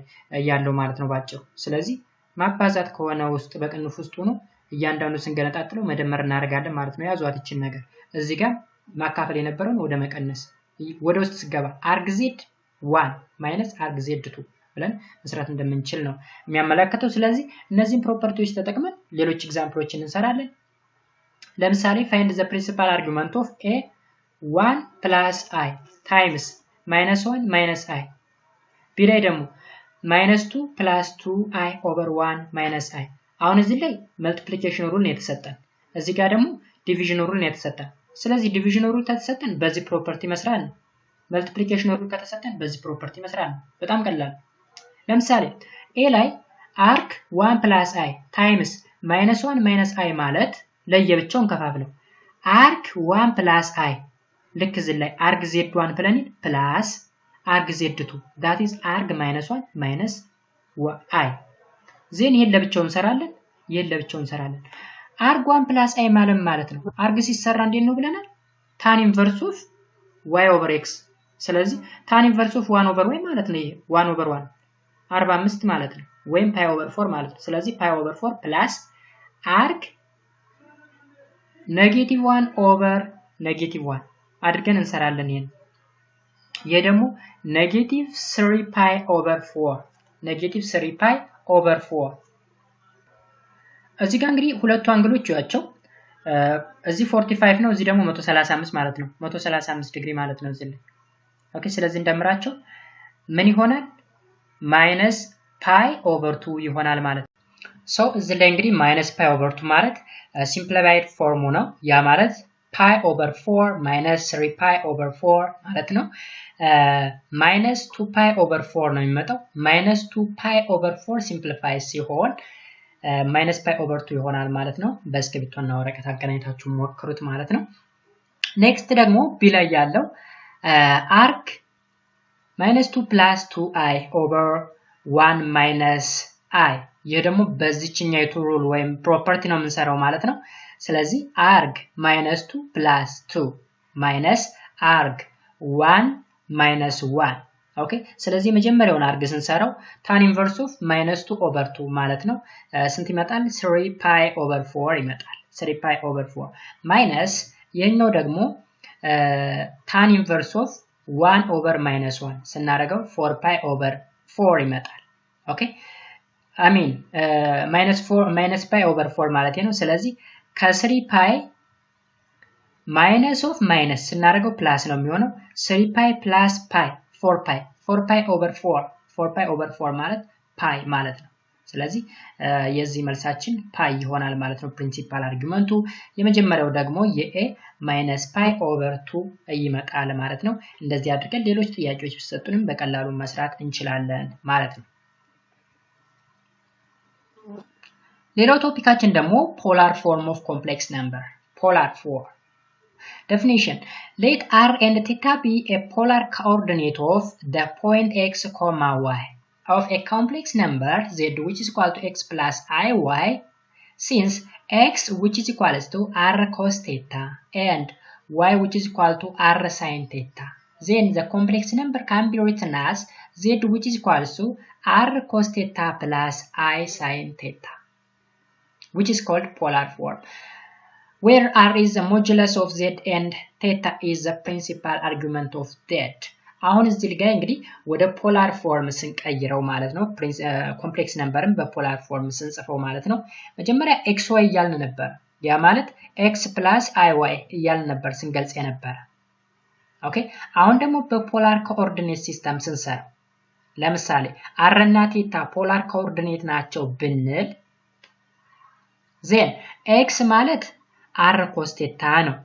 ያለው ማለት ነው ባጭሩ ስለዚህ ማባዛት ከሆነ ውስጥ በቅንፍ ውስጥ ሆኖ እያንዳንዱ ስንገነጣጥለው መደመር እናደርጋለን ማለት ነው ያዟት እቺን ነገር እዚህ ጋር ማካፈል የነበረውን ወደ መቀነስ ወደ ውስጥ ሲገባ arg z1 minus arg z2 ብለን መስራት እንደምንችል ነው የሚያመለክተው ስለዚህ እነዚህን ፕሮፐርቲዎች ተጠቅመን ሌሎች ኤግዛምፕሎችን እንሰራለን ለምሳሌ find the principal argument of a 1 plus I times -1 minus I b ላይ ደግሞ -2 plus 2I over 1 minus I አሁን እዚህ ላይ multiplication rule ነው የተሰጠን እዚህ ጋር ደግሞ division rule ነው የተሰጠን ስለዚህ division rule ተሰጠን በዚህ ፕሮፐርቲ መስራት ነው multiplication rule ከተሰጠን በዚህ ፕሮፐርቲ መስራት ነው በጣም ቀላል ለምሳሌ a ላይ arc 1 plus I times -1 minus I ማለት ለየብቻውን ከፋፍለው arc 1 plus I ልክ እዚህ ላይ arc z1 ብለን plus arc z2 that is arc -1 minus I ዜን ይሄን ለብቻው እንሰራለን ይሄን ለብቻው እንሰራለን arc 1 plus I ማለት ነው arc ሲሰራ እንዴት ነው ብለናል tan inverse of y over x ስለዚህ tan inverse of 1 over y ማለት ነው ይሄ 1 over 1 45 ማለት ነው ወይም pi over 4 ማለት ነው ስለዚህ pi over 4 plus arc -1 over -1 አድርገን እንሰራለን ይሄን ይሄ ደግሞ -3 pi over 4 -3 pi over 4 እዚህ ጋር እንግዲህ ሁለቱ አንግሎች ያቸው እዚህ 45 ነው እዚህ ደግሞ 135 ማለት ነው 135 ዲግሪ ማለት ነው እዚህ ላይ ኦኬ ስለዚህ እንደምራቸው ምን ይሆናል -pi over 2 ይሆናል ማለት So እዚህ ላይ እንግዲህ -pi over 2 ማለት simplified form ነው ያ ማለት pi over 4 -3 pi over 4 ማለት ነው -2 pi over 4 ነው የሚመጣው -2 pi over 4 simplify ሲሆን -pi over 2 ይሆናል ማለት ነው በእስክሪብቶና ወረቀት አገናኝታችሁ ሞክሩት ማለት ነው next ደግሞ b ላይ ያለው arc -2 plus 2i over 1 minus I ይሄ ደግሞ በዚህኛው ሩል ወይም ፕሮፐርቲ ነው የምንሰራው ማለት ነው ስለዚህ arg -2 plus 2 minus arg 1 minus 1 ኦኬ ስለዚህ መጀመሪያውን arg ስንሰራው tan inverse of -2 over 2 ማለት ነው ስንት ይመጣል 3 pi over 4 ይመጣል 3 pi over 4 minus ይሄኛው ደግሞ tan inverse of 1 over -1 ስናደርገው 4 pi over 4 ይመጣል ኦኬ I mean minus pi over 4 ማለት ነው ስለዚህ ከ3 pi minus of minus ስናደርገው ፕላስ ነው የሚሆነው 3 pi plus pi 4 pi over 4 ማለት pi ማለት ነው ስለዚህ የዚህ መልሳችን pi ይሆናል ማለት ነው ፕሪንሲፓል አርጊመንቱ የመጀመሪያው ደግሞ የa minus pi over 2 ይመጣል ማለት ነው እንደዚህ አድርገን ሌሎች ጥያቄዎች ቢሰጡንም በቀላሉ መስራት እንችላለን ማለት ነው ሌላው ቶፒካችን ደግሞ polar form of complex number polar form definition let r and theta be a polar coordinate of the point x comma y of a complex number z which is equal to x plus iy since x which is equal to r cos theta and y which is equal to r sin theta then the complex number can be written as z which is equal to r cos theta plus I sin theta which is called polar form where r is the modulus of z and theta is the principal argument of that አሁን እዚህ ጋር እንግዲህ ወደ ፖላር ፎርም ስንቀይረው ማለት ነው ኮምፕሌክስ ነምበርን በፖላር ፎርም ስንጽፈው ማለት ነው መጀመሪያ xy እያልን ነበር ያ ማለት x plus iy እያልን ነበር ስንገልጽ የነበረ ኦኬ አሁን ደግሞ በፖላር ኮኦርዲኔት ሲስተም ስንሰራ ለምሳሌ r እና theta ፖላር ኮኦርዲኔት ናቸው ብንል ዜን x ማለት r cos theta ነው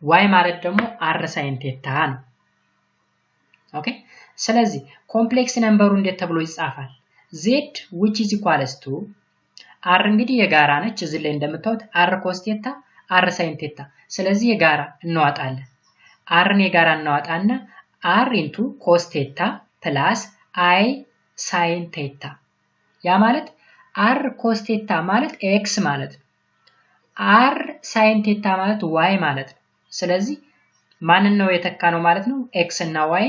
y ማለት ደግሞ r sin theta ነው ኦኬ ስለዚህ ኮምፕሌክስ ነምበሩ እንዴት ተብሎ ይጻፋል z which is equals to r እንግዲህ የጋራ ነች እዚህ ላይ እንደምታዩት r cos theta r sin theta ስለዚህ የጋራ እናዋጣለን r ን የጋራ እናዋጣና r into cos theta plus I sin theta ያ ማለት r cos theta ማለት x ማለት ነው r sin theta ማለት y ማለት ነው ስለዚህ ማንን ነው የተካነው ማለት ነው x እና y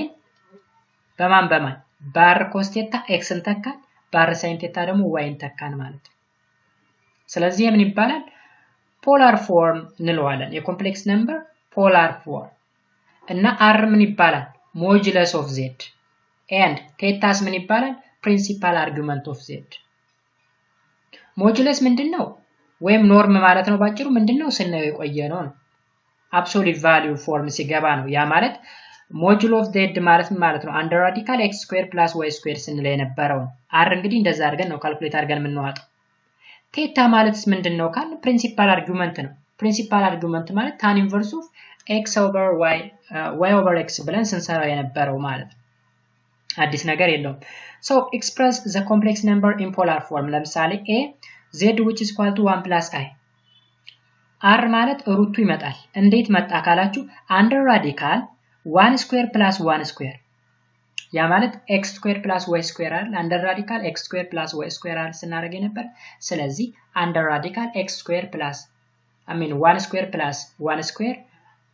በማን bar cos theta x ን ተካን bar sin theta ደግሞ y ን ተካን ማለት ነው ስለዚህ ምን ይባላል ፖላር ፎርም እንለዋለን የኮምፕሌክስ ነምበር ፖላር ፎርም እና r ምን ይባላል modulus of z and ቴታስ ምን ይባላል? principal argument of z modulus ምንድነው ወይም ኖርም ማለት ነው ባጭሩ ምንድነው ስናየው የቆየ ነው absolute value form ሲገባ ነው ያ ማለት modulo of z ማለት ነው under radical x square plus y square ስንለው የነበረው r እንግዲህ እንደዛ አድርገን ነው ካልኩሌት አድርገን የምንዋጣው ቴታ ማለትስ ምንድነው ካል principal argument ነው principal argument ማለት tan inverse of x over y over x ብለን ስንሰራ የነበረው ማለት አዲስ ነገር የለውም so express the complex number in polar form ለምሳሌ a z which is equal to 1 plus I r ማለት ሩቱ ይመጣል እንዴት መጣ ካላችሁ under radical 1 square plus 1 square ያ ማለት x square plus y square አይደል under radical x square plus y square አይደል ስናደርግ ነበር ስለዚህ under radical x square plus 1 square plus 1 square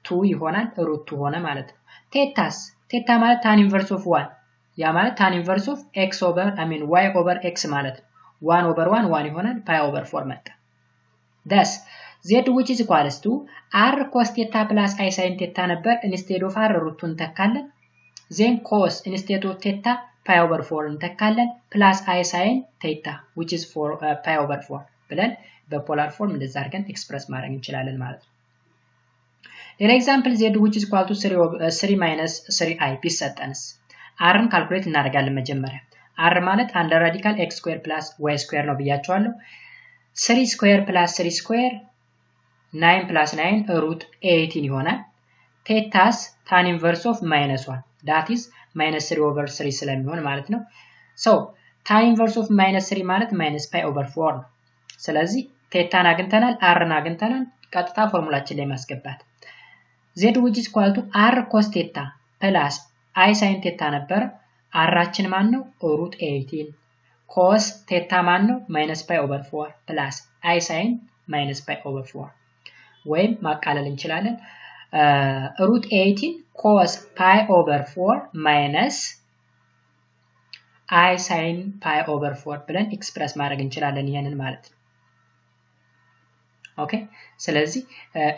2 ይሆናል ሩቱ ሆነ ማለት ነው ቴታ ማለት tan inverse of 1 ያ ማለት tan inverse of x over y over x ማለት ነው 1 over 1 1 ይሆናል pi over 4 መጣ thus z which is equals to r cos theta plus I sin theta ነበር instead of r ሩቱን ተካለን then cos instead of theta pi over 4 እንተካለን plus I sin theta which is for pi over 4 ብለን በፖላር ፎርም እንደዛ አድርገን ኤክስፕረስ ማድረግ እንችላለን ማለት ነው ሌላ ኤግዛምፕል z which is equal to 3 minus 3i ቢሰጠንስ r ን ካልኩሌት እናደርጋለን መጀመሪያ r ማለት under radical x square plus y square ነው ብያቸዋለሁ 3 square plus 3 square 9 plus 9 root 18 ይሆናል ቴታስ tan inverse of minus 1 that is minus 3 over 3 ስለሚሆን ማለት ነው so tan inverse of minus 3 ማለት minus pi over 4 ነው ስለዚህ ቴታን አግኝተናል rን አግኝተናል ቀጥታ ፎርሙላችን ላይ ማስገባት z which is equal to r cos theta plus I sin theta ነበር rአችን ማን ነው root 18 cos theta ማን ነው minus pi over 4 plus I sin minus pi over 4 ወይም ማቃለል እንችላለን root 18 cos pi over 4 minus I sin pi over 4 ብለን ኤክስፕረስ ማድረግ እንችላለን ይሄንን ማለት ነው ኦኬ ስለዚህ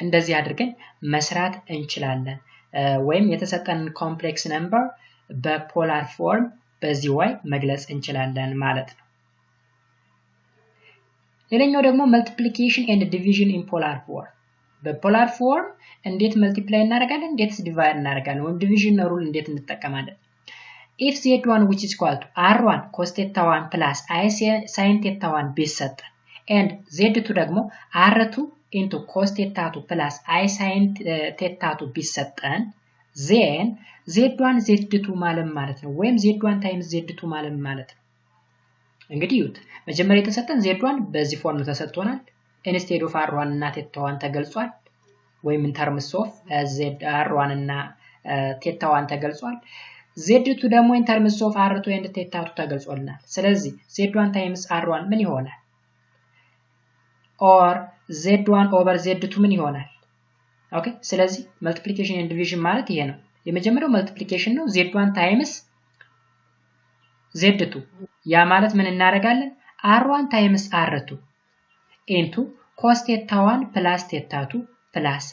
እንደዚህ አድርገን መስራት እንችላለን ወይም የተሰጠን ኮምፕሌክስ ነምበር በፖላር ፎርም በዚህ way መግለጽ እንችላለን ማለት ነው ሌላኛው ደግሞ multiplication and division in polar form በፖላር ፎርም እንዴት multiply እናደርጋለን እንዴት divide እናደርጋለን ወይም division rule እንዴት እንጠቀማለን if z1 which is equal to r1 cos theta 1 plus I sin theta 1 ቢሰጠን and z2 ደግሞ r2 into cos theta 2 plus I sin theta 2 ቢሰጠን then z1 z2 ማለት ነው ወይም z1 times z2 ማለት ነው እንግዲህ ይሁት መጀመሪያ የተሰጠን z1 በዚህ ፎርም ተሰጥቶናል instead of r1 እና theta 1 ተገልጿል ወይም in terms of r1 እና theta 1 ተገልጿል z2 ደግሞ in terms of r2 and theta 2 ተገልጿልናል ስለዚህ z1 times r1 ምን ይሆናል or z1 over z2 ምን ይሆናል ኦኬ ስለዚህ multiplication and division ማለት ይሄ ነው የመጀመሪያው multiplication ነው z1 times z2 ያ ማለት ምን እናደርጋለን r1 times r2 into cos theta 1 plus theta 2 plus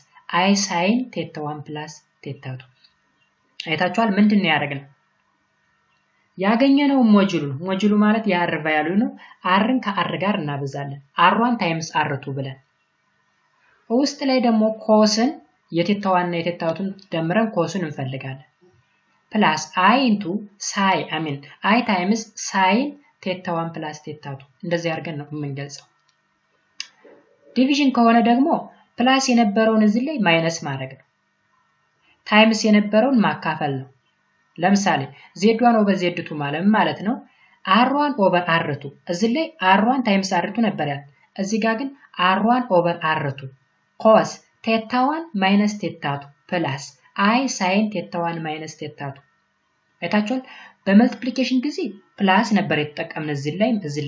I sin theta 1 plus theta 2 አይታችኋል ምንድነው ያደረግነው ያገኘነው ሞጁሉ ማለት የr ቫልዩ ነው rን ከr ጋር እናበዛለን r1 times r2 ብለን ውስጥ ላይ ደግሞ ኮስን የቴታዋና የቴታቱን ደምረን ኮስን እንፈልጋለን plus I into psi I times sin theta 1 plus theta 2 እንደዚህ አድርገን ነው የምንገልጸው ዲቪዥን ከሆነ ደግሞ ፕላስ የነበረውን እዚህ ላይ ማይነስ ማድረግ ነው ታይምስ የነበረውን ማካፈል ነው ለምሳሌ z1 over z2 ማለት ነው r1 over r2 እዚህ ላይ r1 times r2 ነበር ያለው እዚህ ጋር ግን r1 over r2 cos theta 1 minus theta 2 plus I sin theta 1 minus theta 2 አይታችኋል በመልቲፕሊኬሽን ጊዜ ፕላስ ነበር የተጠቀምነው እዚህ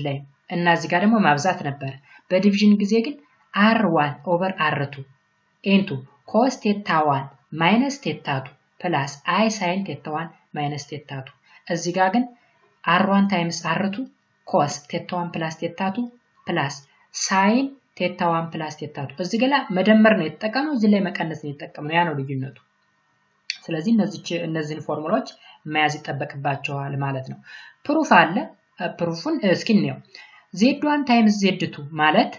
ላይ እና እዚህ ጋር ደግሞ ማብዛት ነበር በዲቪዥን ጊዜ ግን r1 over r2 into cos theta 1 minus theta 2 plus I sin theta 1 minus theta 2 እዚህ ጋር ግን r1 times r2 cos theta 1 plus theta 2 plus sin theta 1 plus theta 2 እዚህ ጋር መደመር ነው የተጠቀመው እዚህ ላይ መቀነስ ነው የተጠቀመው ያ ነው ልዩነቱ ስለዚህ እነዚህን ፎርሙላዎች መያዝ ይጠበቅባቸዋል ማለት ነው ፕሩፍ አለ ፕሩፉን እስኪ እንየው z1 times z2 ማለት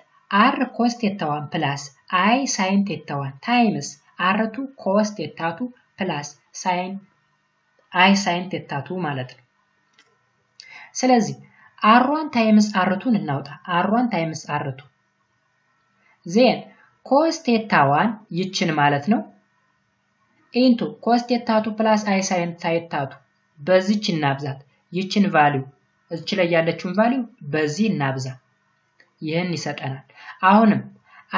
r cos theta 1 plus I sin theta 1 times r2 cos theta 2 plus I sin theta 2 ማለት ነው ስለዚህ r1 times r2 እናውጣ r1 times r2 then cos theta 1 ይችን ማለት ነው into cos theta 2 plus I sin theta 2 በዚህች እናብዛት ይችን ቫልዩ እዚህ ላይ ያለችውን ቫልዩ በዚህ እናብዛ ይሄን ይሰጠናል አሁንም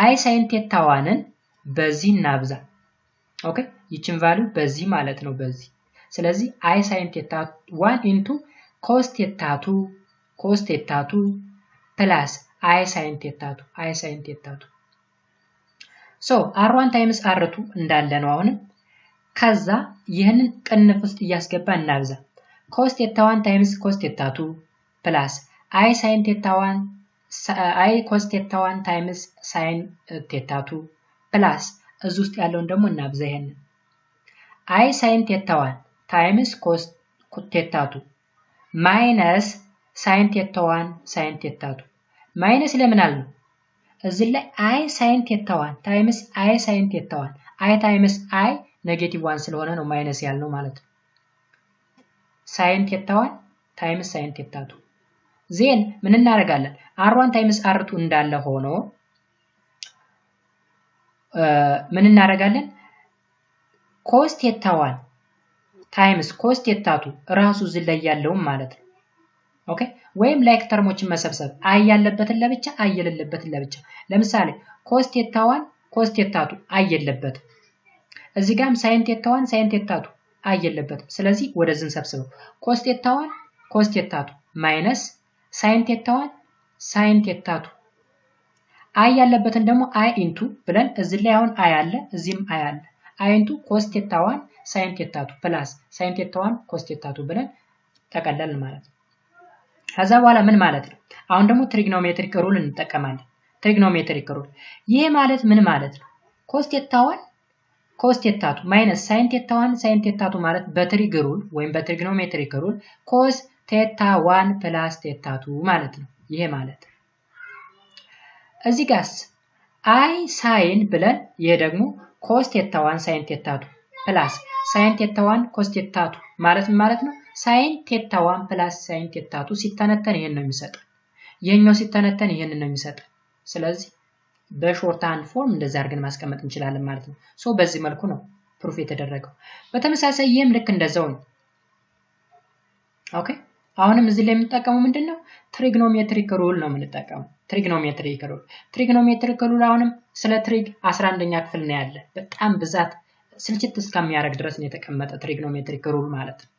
I sin theta 1ን በዚህ እናብዛ ኦኬ ይችን ቫልዩ በዚህ ማለት ነው በዚህ ስለዚህ I sin theta 1 into cos theta 2 plus I sin theta 2 so r1 times r2 እንዳለ ነው አሁንም ከዛ ይሄንን ቅንፍ ውስጥ እያስገባን እናብዛ cos theta 1 times cos theta 2 plus I sin theta 1 I cos theta 1 times sin theta 2 plus እዚህ ውስጥ ያለውን ደግሞ እናብዛ ይሄንን I sin theta 1 times cos theta 2 minus sin theta 1 sin theta 2 minus ለምን አልነው እዚህ ላይ I sin theta 1 times I sin theta 1 I times I negative 1 ስለሆነ ነው ማይነስ ያልነው ማለት ነው sin theta 1 times sin theta 2 then ምን እናደርጋለን r1 times r2 እንዳለ ሆኖ ምን እናደርጋለን cos theta 1 times cos theta 2 ራሱ እዚህ ላይ ያለው ማለት ነው ኦኬ ወይም ላይክ ተርሞችን መሰብሰብ አይ ያለበትን ለብቻ አይ የሌለበትን ለብቻ ለምሳሌ cos theta 1 cos theta 2 አይ የሌለበትን እዚህ ጋርም sin theta 1 sin theta 2 አይ የሌለበትን ስለዚህ ወደዚህ እንሰብስበው cos theta 1 cos theta 2 minus sin theta 1 sin theta 2 አይ ያለበትን ደግሞ አይ into ብለን እዚህ ላይ አሁን አይ አለ እዚህም አይ አለ አይ into cos theta 1 sin theta 2 plus sin theta 1 cos theta 2 ብለን ተቀለልን ማለት ነው ከዛ በኋላ ምን ማለት ነው አሁን ደግሞ ትሪግኖሜትሪክ ሩል እንጠቀማለን ትሪግኖሜትሪክ ሩል ይሄ ማለት ምን ማለት ነው cos theta 1 cos theta 2 minus sin theta 1 sin theta 2 ማለት በትሪግ ሩል ወይም በትሪግኖሜትሪክ ሩል cos theta 1 plus theta 2 ማለት ነው ይሄ ማለት እዚህ ጋርስ I sin ብለን ይሄ ደግሞ cos theta 1 sin theta 2 plus sin theta 1 cos theta 2 ማለት ነው sin theta 1 plus sin theta 2 ሲተነተን ይሄን ነው የሚሰጠው የኛው ሲተነተን ይሄን ነው የሚሰጠው ስለዚህ በሾርት ሃንድ ፎርም እንደዛ አድርገን ማስቀመጥ እንችላለን ማለት ነው ሶ በዚህ መልኩ ነው ፕሩፍ የተደረገው በተመሳሳይ ይሄም ልክ እንደዛው ነው ኦኬ አሁንም እዚህ ላይ የምንጠቀመው ምንድነው ትሪግኖሜትሪክ ሩል ነው የምንጠቀመው ትሪግኖሜትሪክ ሩል አሁንም ስለ ትሪግ 11ኛ ክፍል ነው ያለ በጣም ብዛት ስልችት እስከሚያደርግ ድረስ ነው የተቀመጠ ትሪግኖሜትሪክ ሩል ማለት ነው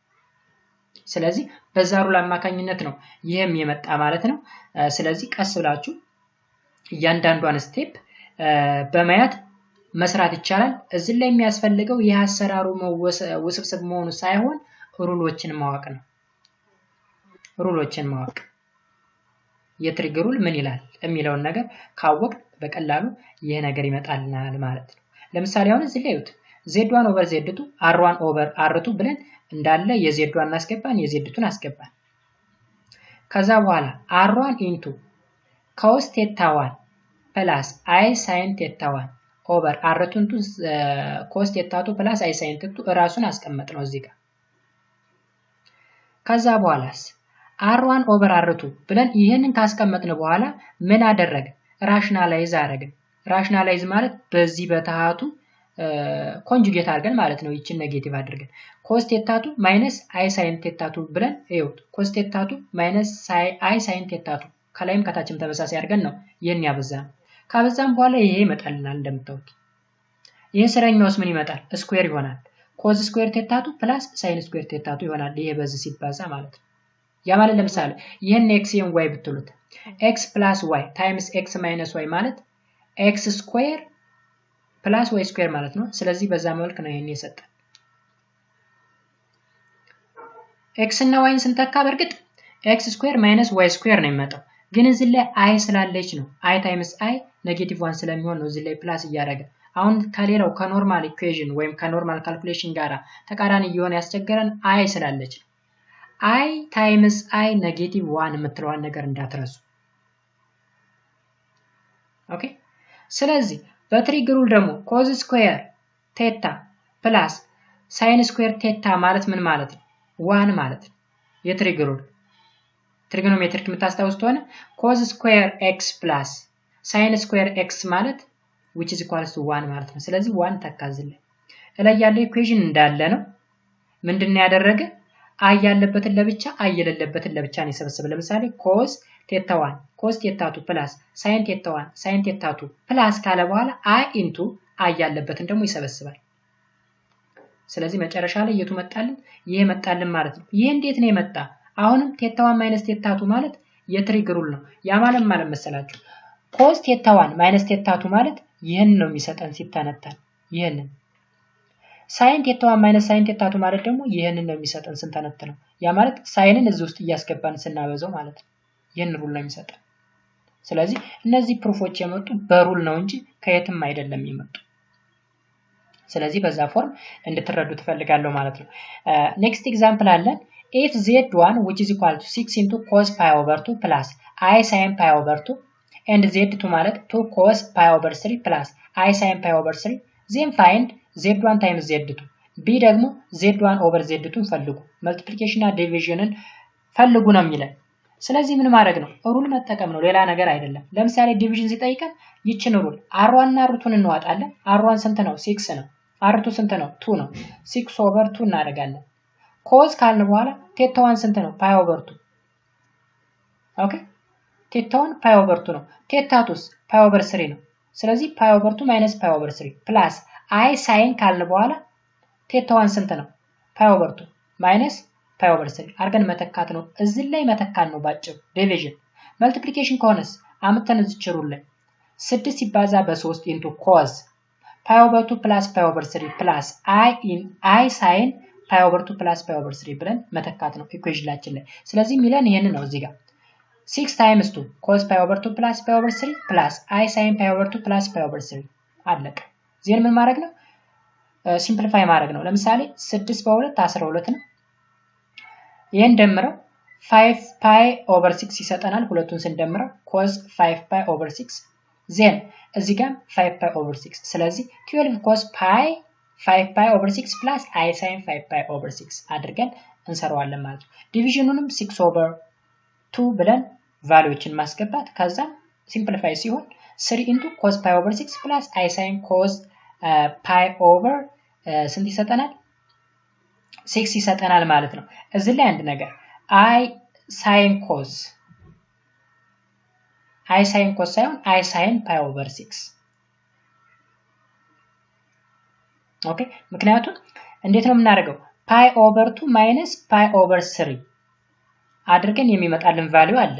ስለዚህ በዛ ሩል አማካኝነት ነው ይሄም የመጣ ማለት ነው ስለዚህ ቀስ ብላችሁ እያንዳንዷን ስቴፕ በማየት መስራት ይቻላል እዚህ ላይ የሚያስፈልገው የአሰራሩ ውስብስብ መሆኑ ሳይሆን ሩሎችን ማወቅ ነው ሩሎችን ማወቅ የትሪግ ሩል ምን ይላል የሚለውን ነገር ካወቅ በቀላሉ ይሄ ነገር ይመጣልናል ማለት ነው ለምሳሌ አሁን እዚህ ላይ z1 over z2 r1 over r2 ብለን እንዳለ የz1 እናስገባን የz2ን አስገባን ከዛ በኋላ r1 into cos theta 1 plus I sin theta 1 over r2 into cos theta 2 plus I sin theta 2 ራሱን አስቀመጥ ነው እዚህ ጋር ከዛ በኋላስ r1 over r2 ብለን ይሄንን ካስቀመጥን በኋላ ምን አደረገ ራሽናላይዝ አደረግን ራሽናላይዝ ማለት በዚህ በታሃቱ ኮንጁጌት አድርገን ማለት ነው ይችን ኔጌቲቭ አድርገን cos theta 2 minus I sin theta 2 ብለን እዩት cos theta 2 minus I sin theta 2 ከላይም ከታችም ተመሳሳይ አድርገን ነው ይሄን ያበዛን ካበዛን በኋላ ይሄ ይመጣልናል እንደምታውቁት ይሄ ስራኛውስ ምን ይመጣል ስኩዌር ይሆናል cos square theta 2 plus sin square theta 2 ይሆናል ይሄ በዚህ ሲባዛ ማለት ነው ያ ማለት ለምሳሌ ይሄን x ይሄን y ብትሉት x plus y times x minus y ማለት x square plus y square ማለት ነው ስለዚህ በዛ መልኩ ነው ይሄን የሰጠን x እና y ስንተካ በርግጥ x square minus y square ነው የሚመጣው ግን እዚህ ላይ i ስላለች ነው i times i negative 1 ስለሚሆን ነው እዚህ ላይ ፕላስ እያደረገ አሁን ከሌላው ከኖርማል ኢኩዌሽን ወይም ከኖርማል ካልኩሌሽን ጋራ ተቃራኒ እየሆነ ያስቸገረን አይ ስላለች አይ ታይምስ አይ ኔጌቲቭ 1 የምትለዋን ነገር እንዳትረሱ። ኦኬ ስለዚህ በትሪግ ሩል ደግሞ ኮዝ ስኩዌር ቴታ ፕላስ ሳይን ስኩዌር ቴታ ማለት ምን ማለት ነው? 1 ማለት ነው። የትሪግ ሩል ትሪጎኖሜትሪክ የምታስታውሱት ሆነ ኮዝ ስኩዌር ኤክስ ፕላስ ሳይን ስኩዌር ኤክስ ማለት which is equals to 1 ማለት ነው። ስለዚህ 1 ተካዝልኝ እላይ ያለው ኢኩዌሽን እንዳለ ነው። ምንድነው ያደረገ አይ ያለበትን ለብቻ አይ የሌለበትን ለብቻ ነው የሰበሰበ። ለምሳሌ ኮዝ ቴታ 1 ኮዝ ቴታ 2 ፕላስ ሳይን ቴታ 1 ሳይን ቴታ 2 ፕላስ ካለ በኋላ አይ ኢንቱ አይ ያለበትን ደግሞ ይሰበስባል። ስለዚህ መጨረሻ ላይ የቱ መጣልን? ይሄ መጣልን ማለት ነው። ይሄ እንዴት ነው የመጣ? አሁንም ቴታ 1 ማይነስ ቴታ 2 ማለት የትሪግ ሩል ነው። ያ ማለት መሰላችሁ ኮዝ ቴታ 1 ማይነስ ቴታ 2 ማለት ይሄን ነው የሚሰጠን ሲተነተን ይሄንን ሳይን ቴታ 1 ማይነስ ሳይን ቴታ 2 ማለት ደግሞ ይሄንን ነው የሚሰጠን ስንተነተነው። ያ ማለት ሳይንን እዚህ ውስጥ እያስገባን ስናበዛው ማለት ነው ይሄን ሩል ነው የሚሰጠን። ስለዚህ እነዚህ ፕሩፎች የመጡ በሩል ነው እንጂ ከየትም አይደለም የመጡ። ስለዚህ በዛ ፎርም እንድትረዱ ተፈልጋለሁ ማለት ነው። ኔክስት ኤግዛምፕል አለን if z1 which is equal to 6 into cos pi over 2 plus I sin pi over 2 and z2 ማለት 2 cos pi over 3 plus I sin pi over 3 then find z1 times z2 b ደግሞ z1 over z2 ፈልጉ multiplication and division ፈልጉ ነው የሚለን። ስለዚህ ምን ማድረግ ነው? ሩል መጠቀም ነው ሌላ ነገር አይደለም። ለምሳሌ ዲቪዥን ሲጠይቀን ይችን ሩል r1 እና r2ን እንዋጣለን። r1 ስንት ነው? 6 ነው። r2 ስንት ነው? 2 ነው። 6 over 2 እናደርጋለን። ኮዝ ካልን በኋላ ቴታ 1 ስንት ነው? ፓይ ኦቨር 2 ኦኬ ቴታ 1 ፓይ ኦቨር 2 ነው። ቴታ 2 ፓይ ኦቨር 3 ነው። ስለዚህ ፓይ ኦቨር 2 ማይነስ ፓይ ኦቨር 3 ፕላስ አይ ሳይን ካልን በኋላ ቴታ 1 ስንት ነው? ፓይ ኦቨር 2 ማይነስ ፓይ ኦቨር 3 አርገን መተካት ነው። እዚህ ላይ መተካት ነው ባጭሩ። ዲቪዥን መልቲፕሊኬሽን ከሆነስ አምተን እዚህ ሩል ላይ 6 ሲባዛ በ3 ኢንቱ ኮዝ ፓይ ኦቨር 2 ፕላስ ፓይ ኦቨር 3 ፕላስ አይ ሳይን ፓይ ኦቨር 2 ፕላስ ፓይ ኦቨር 3 ብለን መተካት ነው ኢኩዌሽናችን ላይ። ስለዚህ ሚለን ይሄን ነው እዚህ ጋር 6 ታይምስ 2 cos ፓይ ኦቨር 2 ፕላስ ፓይ ኦቨር 3 ፕላስ i sin ፓይ ኦቨር 2 ፕላስ ፓይ ኦቨር 3 አለቀ። ዜን ምን ማድረግ ነው? ሲምፕሊፋይ ማድረግ ነው። ለምሳሌ 6 በ2 12 ነው። ይሄን ደምረው 5 ፓይ ኦቨር 6 ይሰጠናል። ሁለቱን ስንደምረው cos 5 ፓይ ኦቨር 6 ዜን እዚህ ጋር 5 ፓይ ኦቨር 6 ስለዚህ 12 cos ፓይ 5 pi over 6 plus I sin 5 pi over 6 አድርገን እንሰራዋለን ማለት ነው። ዲቪዥኑንም 6 over 2 ብለን ቫልዩዎችን ማስገባት ከዛ ሲምፕሊፋይ ሲሆን 3 into cos pi over 6 plus I sin cos pi over ስንት ይሰጠናል? 6 ይሰጠናል ማለት ነው። እዚህ ላይ አንድ ነገር I sin cos ሳይሆን I sin pi over 6 ኦኬ ምክንያቱም እንዴት ነው የምናደርገው? ፓይ ኦቨር 2 ማይነስ ፓይ ኦቨር 3 አድርገን የሚመጣልን ቫልዩ አለ።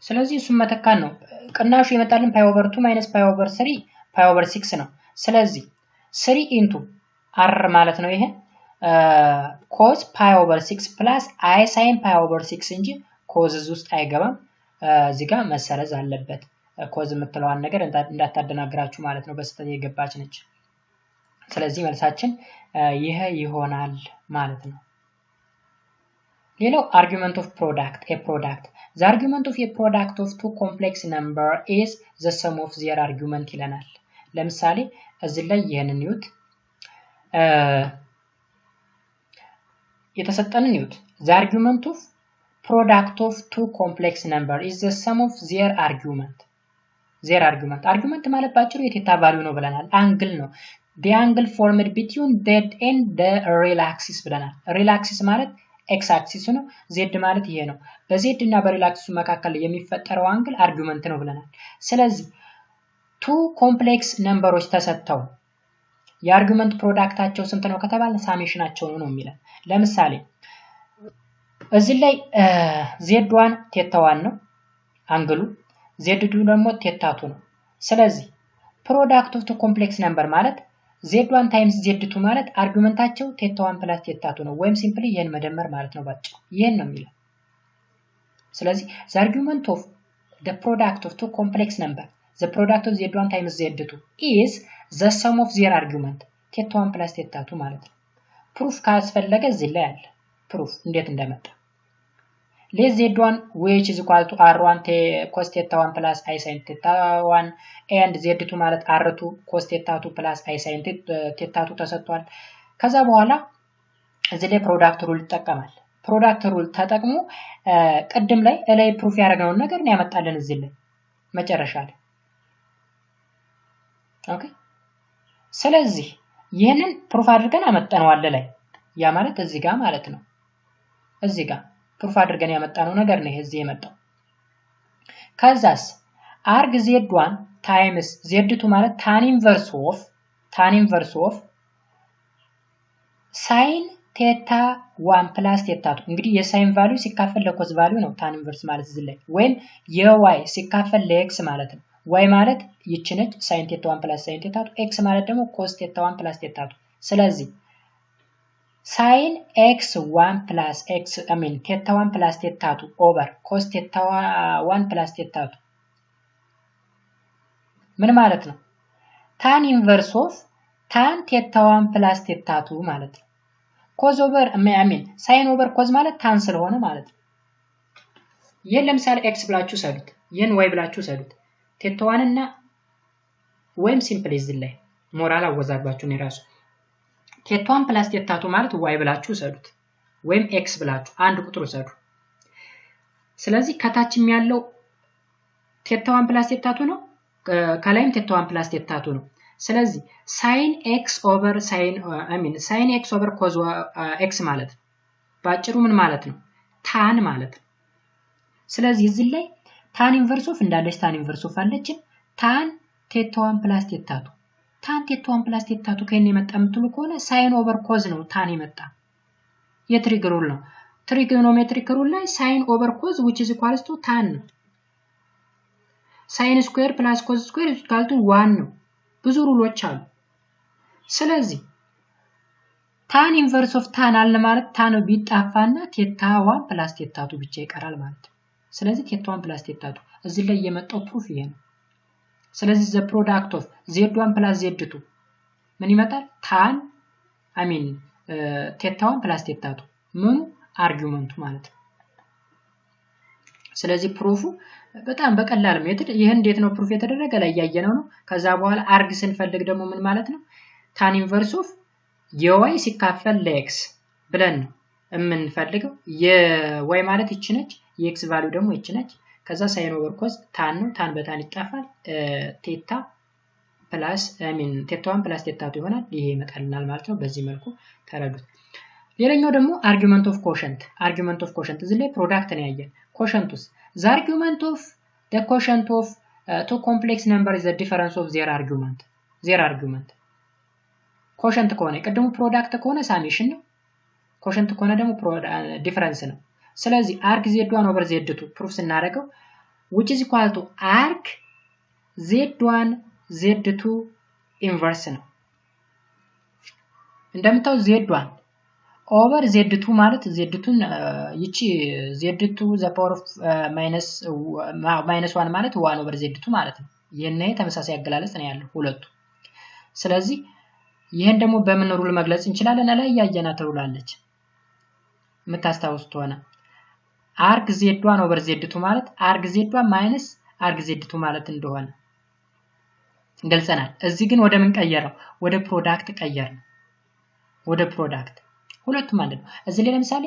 ስለዚህ እሱን መተካን ነው። ቅናሹ የመጣልን ፓይ ኦቨር 2 ማይነስ ፓይ ኦቨር 3 ፓይ ኦቨር 6 ነው። ስለዚህ 3 ኢንቱ r ማለት ነው ይሄ cos ፓይ ኦቨር 6 ፕላስ i sin ፓይ ኦቨር 6 እንጂ cos ውስጥ አይገባም። እዚህ ጋር መሰረዝ አለበት። cos የምትለዋን ነገር እንዳታደናግራችሁ ማለት ነው። በስተት የገባች ነች። ስለዚህ መልሳችን ይሄ ይሆናል ማለት ነው። ሌላው argument of product a product the argument of a product of two complex number is the sum of their argument ይለናል። ለምሳሌ እዚህ ላይ ይሄንን ይዩት የተሰጠንን ይዩት the argument of product of two complex number is the sum of their argument argument ማለት ባጭሩ የቴታ ቫልዩ ነው ብለናል። አንግል ነው the angle formed between z and the real axis ብለናል። real axis ማለት x axis ነው። z ማለት ይሄ ነው። በz እና በreal axis መካከል የሚፈጠረው አንግል አርጉመንት ነው ብለናል። ስለዚህ two complex numberዎች ተሰጥተው የአርጉመንት ፕሮዳክታቸው ስንት ነው ከተባለ ሳሜሽናቸው ነው የሚለው። ለምሳሌ እዚህ ላይ z1 ቴታ 1 ነው አንግሉ z2 ደግሞ ቴታ 2 ነው። ስለዚህ product of two complex number ማለት z1 times z2 ማለት አርጉመንታቸው ቴታ 1 plus ቴታ 2 ነው ወይም ሲምፕሊ ይሄን መደመር ማለት ነው ባጭሩ ይሄን ነው የሚለው። ስለዚህ the argument of the product of two complex number the product of z1 times z2 is the sum of their argument theta 1 plus theta 2 ማለት ነው proof ካስፈለገ እዚህ ላይ አለ proof እንዴት እንደመጣ let z1 which is equal to r1 cos theta 1 plus I sin theta 1 and z2 ማለት r2 cos theta 2 plus I sin theta 2 ተሰጥቷል ከዛ በኋላ እዚህ ላይ ፕሮዳክት ሩል ይጠቀማል ፕሮዳክት ሩል ተጠቅሞ ቀደም ላይ ፕሩፍ ያደረገውን ነገር ነው ያመጣልን እዚህ ላይ መጨረሻ ላይ ኦኬ ስለዚህ ይሄንን ፕሩፍ አድርገን አመጣነዋል ላይ ያ ማለት እዚህ ጋር ማለት ነው እዚህ ጋር ፕሩፍ አድርገን ያመጣነው ነገር ነው እዚህ የመጣው ከዛስ arg z1 times z2 ማለት tan inverse of sin theta 1 plus theta 2 እንግዲህ የሳይን ቫልዩ ሲካፈል ለኮዝ ቫልዩ ነው tan inverse ማለት እዚህ ላይ ወይም የy ሲካፈል ለx ማለት ነው y ማለት ይቺ ነች sin theta 1 plus sin theta 2 x ማለት ደግሞ cos theta 1 plus theta 2 ስለዚህ sin x1 plus x theta 1 plus theta 2 over cos theta 1 plus theta 2 ምን ማለት ነው tan inverse of tan theta 1 plus theta 2 ማለት ነው cos over sin over cos ማለት tan ስለሆነ ማለት ነው ይሄን ለምሳሌ x ብላችሁ ሰዱት ይሄን y ብላችሁ ሰዱት theta 1 እና ወይም ሲምፕል እዚህ ላይ ሞራል አወዛግባችሁ ነው ራሱ theta 1 plus theta 2 ማለት y ብላችሁ ሰዱት ወይም x ብላችሁ አንድ ቁጥር ሰዱ ስለዚህ ከታችም ያለው theta 1 plus theta 2 ነው ከላይም theta 1 plus theta 2 ነው ስለዚህ sin x over sin x over cos x ማለት ባጭሩ ምን ማለት ነው tan ማለት ስለዚህ እዚህ ላይ tan inverse of እንዳለች tan inverse of አለች tan theta 1 plus theta 2 tan theta 1 plus theta 2 ከኔ መጣ ምትሉ ከሆነ sin over cos ነው tan ይመጣ የትሪግ ሩል ነው trigonometric rule ላይ sin over cos which is equals to tan ነው sin square plus cos square is equal to 1 ነው ብዙ ሩሎች አሉ ስለዚህ tan inverse of tan አለ ማለት tan ቢጣፋና theta 1 plus theta 2 ብቻ ይቀራል ማለት ስለዚህ theta 1 plus theta 2 እዚህ ላይ የመጣው ፕሩፍ ይሄ ነው ስለዚህ the product of z1 plus z2 ምን ይመጣል tan theta 1 plus theta 2 ምኑ አርጊውመንቱ ማለት ስለዚህ ፕሩፉ በጣም በቀላል ሜትድ ይሄ እንዴት ነው ፕሩፍ የተደረገ ላይ ያያየነው ነው ከዛ በኋላ አርግ ስንፈልግ ደግሞ ምን ማለት ነው tan inverse of y ሲካፈል ለx ብለን ነው የምንፈልገው የy ማለት ይቺ ነች የx ቫልዩ ደግሞ ይቺ ነች ከዛ sin over cos tan ነው tan በtan ይጣፋል theta plus theta 1 plus theta 2 ይሆናል ይሄ ይመጣልናል ማለት ነው በዚህ መልኩ ተረዱት ሌላኛው ደግሞ argument of quotient እዚህ ላይ ፕሮዳክት ነው ያየን quotientus the argument of the quotient of two complex number is the difference of their argument quotient ከሆነ ቀደሙ ፕሮዳክት ከሆነ ሳሜሽን ነው quotient ከሆነ ደግሞ ዲፈረንስ ነው ስለዚህ arg z1 over z2 ፕሩፍ ስናደርገው which is equal to arg z1 z2 inverse ነው እንደምታው z1 over z2 ማለት z2 ይቺ z2 the power of minus 1 ማለት 1 over z2 ማለት ነው የነ ተመሳሳይ አገላለጽ ነው ያለው ሁለቱ ስለዚህ ይሄን ደግሞ በምን ሩል መግለጽ እንችላለን ላይ ያያና ተሩላለች መታስታውሱት ሆነ arg z1 over z2 ማለት arg z1 minus arg z2 ማለት እንደሆነ እንገልጸናል እዚህ ግን ወደ ምን ቀየረው ወደ ፕሮዳክት ቀየርን ወደ ፕሮዳክት ሁለቱ ማለት ነው እዚህ ላይ ለምሳሌ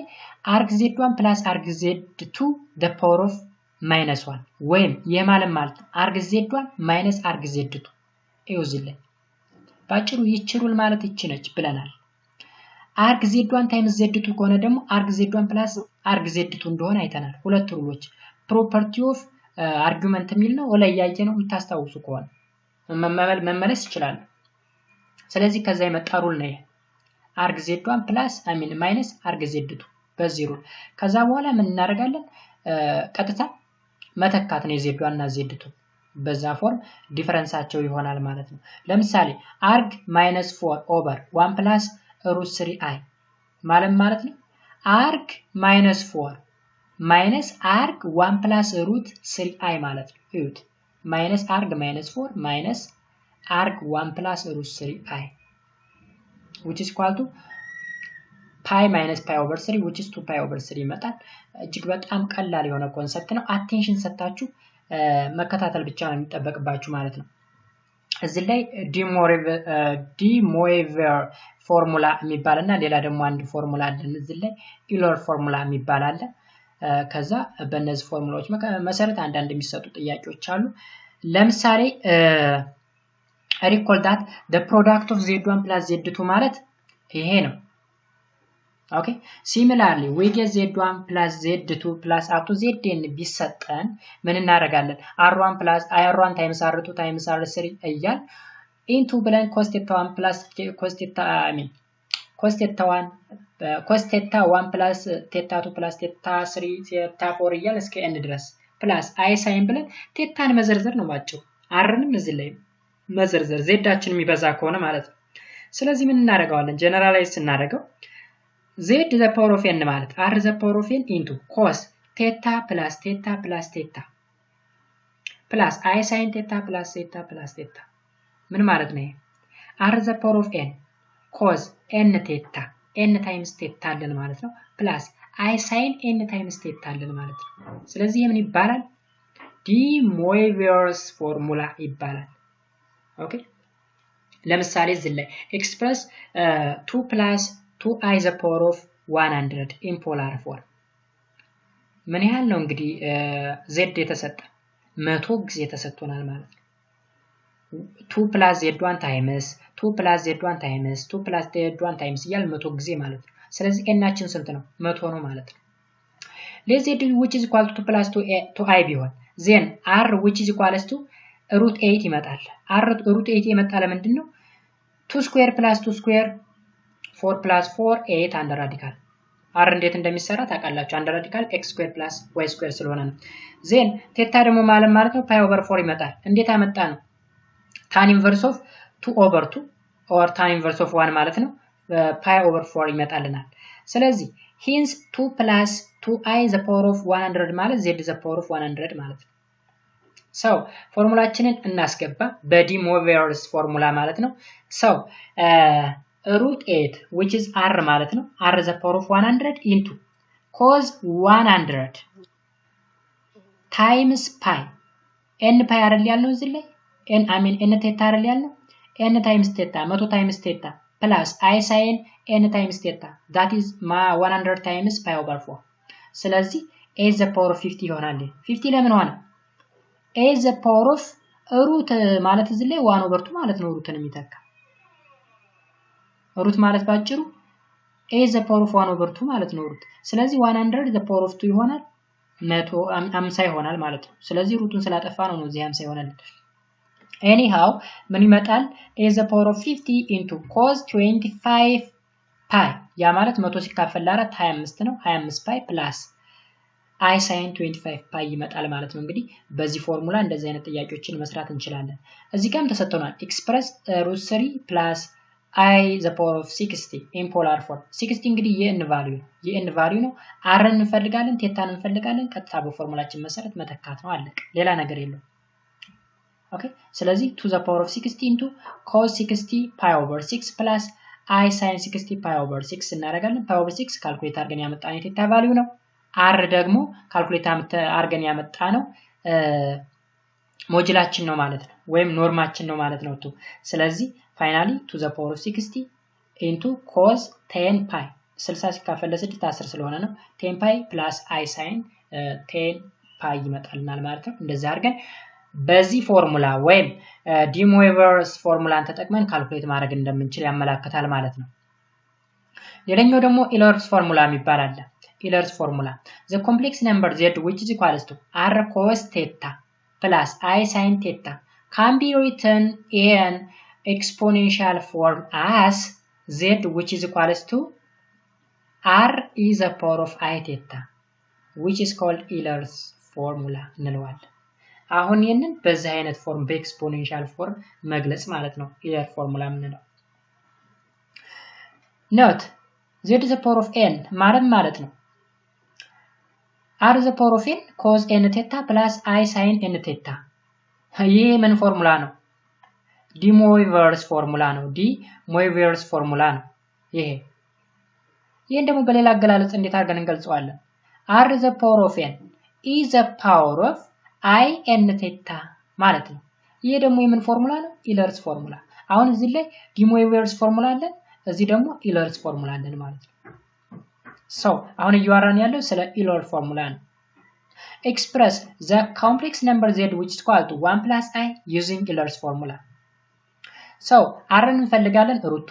arg z1 plus arg z2 the power of minus 1 ወይም የማለም arg z1 minus arg z2 እዚህ ላይ ባጭሩ ይችሩል ማለት ይችነች ብለናል arg z1 times z2 ከሆነ ደግሞ arg z1 plus arg z2 እንደሆነ አይተናል ሁለት ሩሎች property of argument የሚል ነው ወላይ ያየ ነው የምታስታውሱ ከሆነ መመለስ ይችላል ስለዚህ ከዛ የመጣ ሩል ነው arg z1 plus minus arg z2 በዚህ ሩል ከዛ በኋላ ምን እናደርጋለን ቀጥታ መተካት ነው z1 እና z2 በዛ ፎርም ዲፈረንሳቸው ይሆናል ማለት ነው ለምሳሌ arg -4 over 1 plus root 3i ማለት ነው arg -4 minus arg 1 plus root 3i ማለት ነው እዩት minus arg -4 minus arg 1 plus root 3i, which is equal to pi minus pi over 3, which is 2 pi over 3 ይመጣል። እጅግ በጣም ቀላል የሆነ ኮንሰፕት ነው። አቴንሽን ሰጣችሁ መከታተል ብቻ ነው የሚጠበቅባችሁ ማለት ነው። እዚህ ላይ ዲሞይቨር ፎርሙላ የሚባልና ሌላ ደግሞ አንድ ፎርሙላ አለ። እዚህ ላይ ኢለር ፎርሙላ የሚባል አለ። ከዛ በእነዚህ ፎርሙላዎች መሰረት አንዳንድ የሚሰጡ ጥያቄዎች አሉ። ለምሳሌ recall that the product of z1 plus z2 ማለት ይሄ ነው። Okay, similarly we get z1 plus z2 plus up to zn ቢሰጠን ምን እናደርጋለን? r1 plus r1 times r2 times r3 እያል into ብለን cos theta 1 plus cos theta cos theta 1 plus theta 2 plus theta 3 theta 4 እያል እስከ n ድረስ plus i sin ብለን ቴታን መዘርዘር ነው ባጭሩ። rንም እዚህ ላይ መዘርዘር zዳችን የሚበዛ ከሆነ ማለት ነው። ስለዚህ ምን እናደርጋለን? ጀነራላይዝ እናደርገው z the power of n ማለት r the power of n into cos theta plus theta plus theta plus I sin theta plus theta plus theta ምን ማለት ነው? r the power of n cos n theta n times theta አለን ማለት ነው plus I sin n times theta አለን ማለት ነው። ስለዚህ ምን ይባላል? de Moivre's formula ይባላል። ኦኬ ለምሳሌ እዚህ ላይ express 2 plus 2i the power of 100 in polar form ምን ያህል ነው እንግዲህ z የተሰጠ 100 ጊዜ ተሰጥቶናል ማለት ነው። 2 plus z1 times 2 plus z1 times 2 plus z1 times እያል 100 ጊዜ ማለት ነው። ስለዚህ n-አችን ስንት ነው? 100 ነው ማለት ነው። let z which is equal to 2 plus 2i ቢሆን then r which is equal to root 8 ይመጣል። r root 8 የመጣ ለምንድን ነው? 2 square plus 2 square 4 plus 4 8 አንድ ራዲካል r እንዴት እንደሚሰራ ታውቃላችሁ። አንድ ራዲካል x square plus y square ስለሆነ ነው። then ቴታ ደግሞ ማለት ነው pi over 4 ይመጣል። እንዴት አመጣ ነው? tan inverse of 2 over 2 or tan inverse of 1 ማለት ነው pi over 4 ይመጣልናል። ስለዚህ hence 2 plus 2i the power of 100 ማለት z the power of 100 ማለት ነው። so ፎርሙላችንን እናስገባ በዲ ሞይቨርስ ፎርሙላ ማለት ነው። so root 8 which is r ማለት ነው r the power of 100 into cos 100 times pi n pi አይደል ያልነው እዚህ ላይ n n theta አይደል ያልነው n times theta 100 times theta plus I sin n times theta that is 100 times pi over 4 ስለዚህ a the power of 50 ይሆናል። 50 ለምን ሆነ? a the power of root ማለት እዚህ ላይ 1 over 2 ማለት ነው ሩትን የሚተካ ሩት ማለት ባጭሩ a the power of 1 over 2 ማለት ነው ሩት። ስለዚህ 100 the power of 2 ይሆናል 150 ይሆናል ማለት ነው። ስለዚህ ሩቱን ስላጠፋ ነው እዚህ 50 ይሆናል። anyhow ምን ይመጣል? a the power of 50 into cos 25 pi ያ ማለት 100 ሲካፈል ለ4 25 ነው 25 pi plus I sin 25 pi ይመጣል ማለት ነው። እንግዲህ በዚህ ፎርሙላ እንደዚህ አይነት ጥያቄዎችን መስራት እንችላለን። እዚህ ጋርም ተሰጥቶናል express root 3 plus I the power of 60 in polar form 60 እንግዲህ የn ቫልዩ ነው r እንፈልጋለን ቴታን እንፈልጋለን ቀጥታ በፎርሙላችን መሰረት መተካት ነው አለቀ ሌላ ነገር የለውም። ኦኬ ስለዚህ to the power of 60 into cos 60 pi over 6 plus I sin 60 pi over 6 እናደርጋለን pi over 6 ካልኩሌት አድርገን ያመጣነው የቴታ ቫልዩ ነው። r ደግሞ ካልኩሌት አድርገን ያመጣነው ሞጁላችን ነው ማለት ነው ወይም ኖርማችን ነው ማለት ነው። ስለዚህ finally to the power of 60 into cos 10 pi 60 ሲካፈል ለ6 10 ስለሆነ ነው 10 pi plus I sin 10 pi ይመጣልናል ማለት ነው። እንደዚህ አድርገን በዚህ ፎርሙላ ወይም ዲ ሞይቨርስ ፎርሙላን ተጠቅመን ካልኩሌት ማድረግ እንደምንችል ያመለክታል ማለት ነው። ሌላኛው ደግሞ ኢለርስ ፎርሙላ የሚባል አለ። ኢለርስ ፎርሙላ the complex number z which is equals to r cos theta plus I sin theta can be written in exponential form as z which is equals to r is the power of I theta which is called Euler's formula እንለዋለን። አሁን ይሄንን በዚህ አይነት ፎርም በኤክስፖኔንሻል ፎርም መግለጽ ማለት ነው ኢለር ፎርሙላ የምንለው። note z to the power of n ማለት ነው r to the power of n cos n theta plus I sin n theta ይሄ ምን ፎርሙላ ነው? ዲ ሞይቨርስ ፎርሙላ ነው። ዲ ሞይቨርስ ፎርሙላ ነው ይሄን ደግሞ በሌላ አገላለጽ እንዴት አድርገን እንገልጸዋለን? r the power of n e the power of I n theta ማለት ነው። ይሄ ደግሞ የምን ፎርሙላ ነው? ኢለርስ ፎርሙላ። አሁን እዚህ ላይ ዲ ሞይቨርስ ፎርሙላ አለን፣ እዚህ ደግሞ ኢለርስ ፎርሙላ አለን ማለት ነው። አሁን እያወራን ያለው ስለ ኢለር ፎርሙላ ነው። express the complex number z which is equal to 1 plus I using Euler's formula. r እንፈልጋለን ሩቱ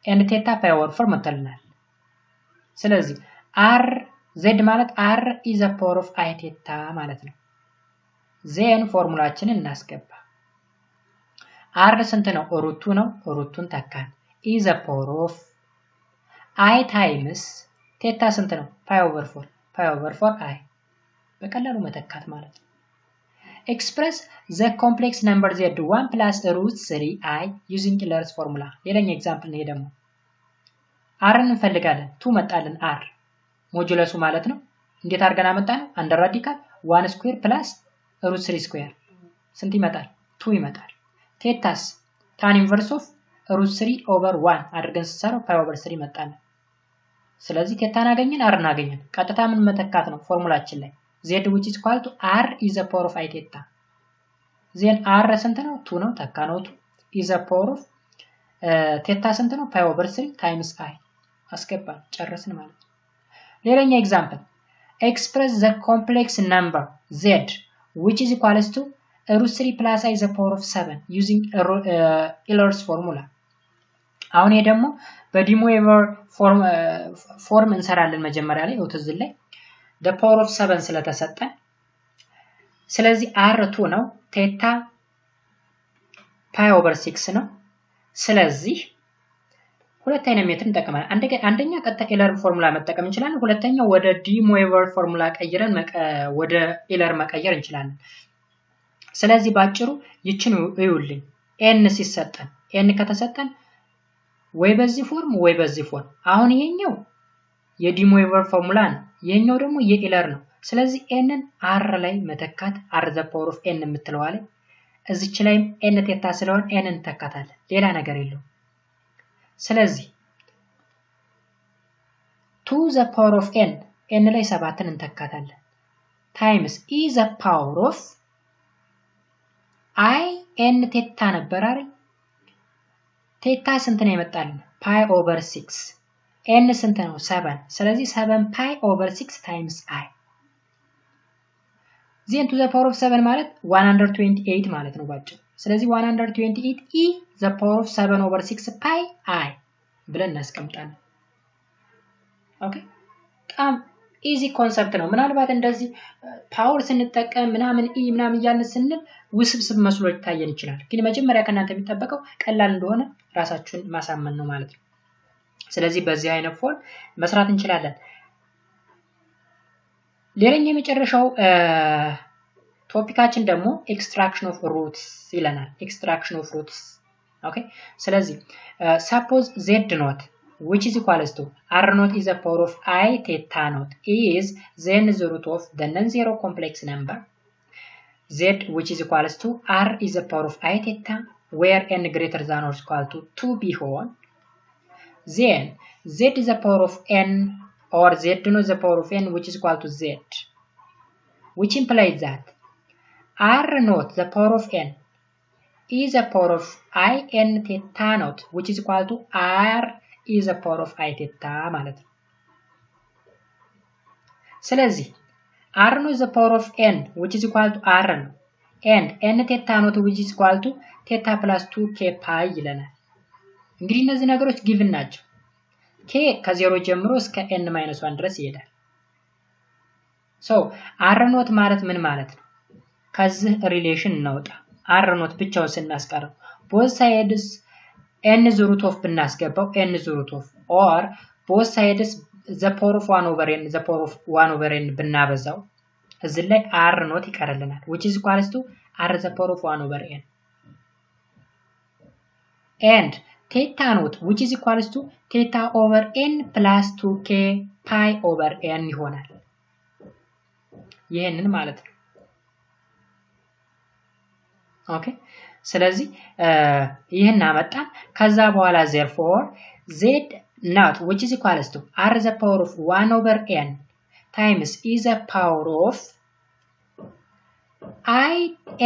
n theta pi over 4 መጥተልናል። ስለዚህ r z ማለት r is the power of I theta ማለት ነው። ዜን ፎርሙላችንን እናስገባ። r ስንት ነው? ሩቱ ነው። ሩቱን ተካን is the power of I times theta ስንት ነው? pi over 4 I በቀላሉ መተካት ማለት ነው። express the complex number z 1 plus root 3 I using Euler's formula. ሌላኛው ኤግዛምፕል ነው ደግሞ r እንፈልጋለን 2 መጣልን r ሞጁለሱ ማለት ነው። እንዴት አድርገን አመጣን? አንደር ራዲካል 1 ስኩዌር ፕላስ root 3 ስኩዌር ስንት ይመጣል? 2 ይመጣል። ቴታስ tan inverse of root 3 over 1 አድርገን ስንሰራው pi over 3 መጣልን። ስለዚህ ቴታን አገኘን r እናገኘን። ቀጥታ ምን መተካት ነው ፎርሙላችን ላይ z which is equal to r is the power of I theta. then r ስንት ነው? 2 ነው። ተካ ነው 2 is the power of theta ስንት ነው? pi over 3 times I አስገባን ጨረስን ማለት ነው። ሌላኛው ኤግዛምፕል express the complex number z which is equal to root 3 plus I is the power of 7 using Euler's formula. አሁን ይሄ ደግሞ በዲሞይቨር ፎርም እንሰራለን። መጀመሪያ ላይ ወተዝ ላይ the power of 7 ስለተሰጠን ስለዚህ r2 ነው ቴታ pi over 6 ነው። ስለዚህ ሁለት አይነት ሜትር እንጠቀማለን። አንደኛ ቀጥታ ኢለር ፎርሙላ መጠቀም እንችላለን። ሁለተኛው ወደ ዲሞይቨር ፎርሙላ ቀይረን ወደ ኢለር መቀየር እንችላለን። ስለዚህ ባጭሩ ይችን እዩልኝ n ሲሰጠን n ከተሰጠን ወይ በዚህ ፎርም ወይ በዚህ ፎርም። አሁን ይሄኛው የዲሞይቨር ፎርሙላ ነው፣ ይሄኛው ደግሞ የኢለር ነው። ስለዚህ n ን r ላይ መተካት r the power of n የምትለው አለ። እዚች ላይም n ቴታ ስለሆነ n እንተካታለን፣ ሌላ ነገር የለውም። ስለዚህ to the power of n ላይ 7ን እንተካታለን times e the power of I n ቴታ ነበር አይደል? ቴታ ስንት ነው የመጣልን? pi over 6 n ስንት ነው? 7 ስለዚህ 7 pi over 6 times I then to the power of 7 ማለት 128 ማለት ነው ባጭሩ። ስለዚህ 128 e the power of 7 over 6 pi I ብለን እናስቀምጣለን። ኦኬ በጣም ኢዚ ኮንሰፕት ነው። ምናልባት እንደዚህ ፓወር ስንጠቀም ምናምን ምናምን እያልን ስንል ውስብስብ መስሎ ይታየን ይችላል። ግን መጀመሪያ ከናንተ የሚጠበቀው ቀላል እንደሆነ ራሳችሁን ማሳመን ነው ማለት ነው። ስለዚህ በዚህ አይነት ፎርም መስራት እንችላለን። ሌላኛው የመጨረሻው ቶፒካችን ደግሞ ኤክስትራክሽን ኦፍ ሩትስ ይለናል። ኤክስትራክሽን ኦፍ ሩትስ ኦኬ። ስለዚህ suppose z naught which is equals to r naught is the power of I theta naught is then the root of the non-zero complex number z which is equals to r is the power of I theta where n greater than or equal to 2 ቢሆን then z is the power of n or z naught is the power of n which is equal to z, which implies that r naught the power of n is the power of I n theta naught which is equal to r is the power of I theta ማለት ነው። ስለዚህ r ነው the power of n which is equal to r ነው and n theta naught which is equal to theta plus 2k pi ይለናል። እንግዲህ እነዚህ ነገሮች ጊቭን ናቸው። k ከ0 ጀምሮ እስከ n-1 ድረስ ይሄዳል። r naught ማለት ምን ማለት ነው? ከዚህ ሪሌሽን እናውጣ። r naught ብቻውን ስናስቀረው both sides n the root of ብናስገባው n the root of or both sides the power of 1 over n the power of 1 over n ብናበዛው እዚህ ላይ r naught ይቀርልናል which is equals to r the power of 1 over n and theta naught which is equals to theta over n plus 2k pi over n ይሆናል። ይሄንን ማለት ነው። ኦኬ ስለዚህ ይሄን አመጣን ከዛ በኋላ therefore z not which is equals to r the power of 1 over n times e the power of I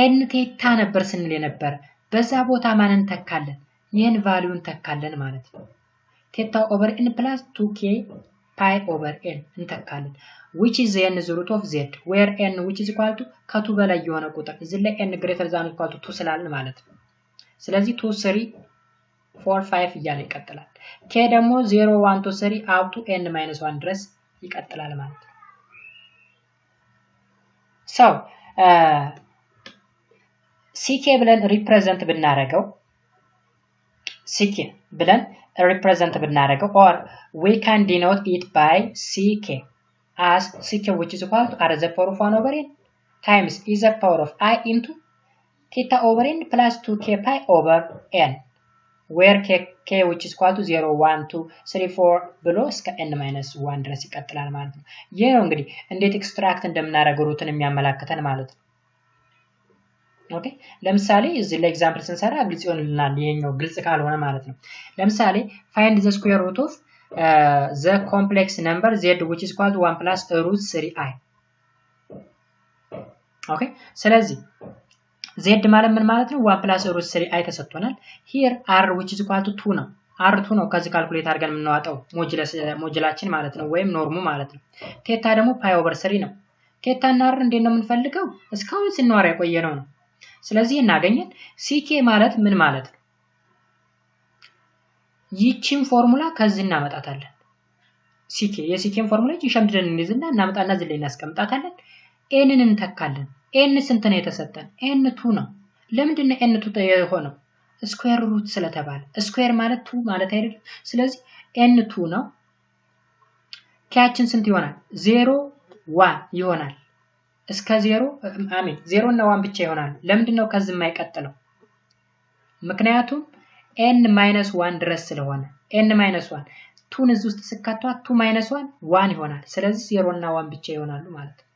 n ቴታ ነበር ስንል ነበር በዛ ቦታ ማንን ተካለን ይሄን ቫልዩን ተካለን ማለት ነው ቴታ over n plus 2k pi over n እንተካለን which is the n root of z where n which is equal to ከቱ በላይ የሆነ ቁጥር እዚህ ላይ n greater than equal to 2 ስላልን ማለት ነው ስለዚህ 2 3 4 5 እያለ ይቀጥላል k ደግሞ 0 1 2 3 up to n - 1 ድረስ ይቀጥላል ማለት ነው so ck ብለን ሪፕሬዘንት ብናረገው ck ብለን represent ብናረገው or we can denote it by ck as ck which is equal to r the power of 1 over n times e the power of I into theta over n plus 2k pi over n where k which is equal to 0 1 2 3 4 ብሎ እስከ n - 1 ድረስ ይቀጥላል ማለት ነው ይሄ ነው እንግዲህ እንዴት ኤክስትራክት እንደምናደርገው ሩትን የሚያመላክተን ማለት ነው ኦኬ ለምሳሌ እዚህ ለኤግዛምፕል ስንሰራ ግልጽ ይሆንልናል ይሄኛው ግልጽ ካልሆነ ማለት ነው ለምሳሌ find the square root of the complex number z which is equal to 1 plus root 3i ኦኬ ስለዚህ z ማለት ምን ማለት ነው 1 plus root 3i ተሰጥቶናል here r which is equal to 2 ነው r2 ነው ከዚህ ካልኩሌት አድርገን የምናወጣው ሞጁላችን ማለት ነው ወይም ኖርሙ ማለት ነው ቴታ ደግሞ pi over 3 ነው ቴታ እና r እንዴት ነው የምንፈልገው እስካሁን ስንዋራ የቆየነው ነው ስለዚህ እናገኘን ck ማለት ምን ማለት ነው ይቺን ፎርሙላ ከዚህ እናመጣታለን ck የckን ፎርሙላ ይሸምድደን እንይዝና እናመጣና እዚህ ላይ እናስቀምጣታለን n ን እንተካለን n ስንት ነው የተሰጠን n2 ነው ለምንድን ነው n2 የሆነው ስኩዌር ሩት ስለተባለ ስኩዌር ማለት 2 ማለት አይደል ስለዚህ n2 ነው ከያችን ስንት ይሆናል 0 1 ይሆናል እስከ 0 አሜን 0 እና 1 ብቻ ይሆናል ለምንድን ነው ከዚህ የማይቀጥለው ምክንያቱም n - 1 ድረስ ስለሆነ n - 1 2 እዚህ ውስጥ ስካቷት 2 - 1 1 ይሆናል ስለዚህ 0 እና 1 ብቻ ይሆናሉ ማለት ነው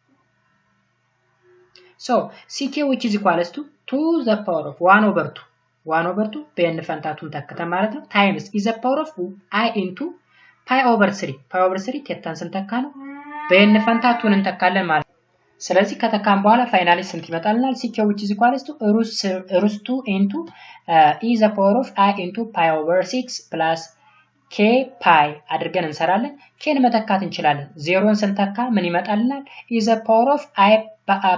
so ck which is equals to 2 the power of 1 over 2 በn ፈንታቱን ተከተን ማለት ነው times is the power of I into pi over 3 ቴታን ስንተካ ነው በn ፈንታቱን እንተካለን ማለት ስለዚህ ከተካን በኋላ ፋይናሊ ስንት ይመጣልናል ck which is equals to root 2 into e the power of I into pi over 6 plus k pi አድርገን እንሰራለን kን መተካት እንችላለን 0ን ስንተካ ምን ይመጣልናል e the power of I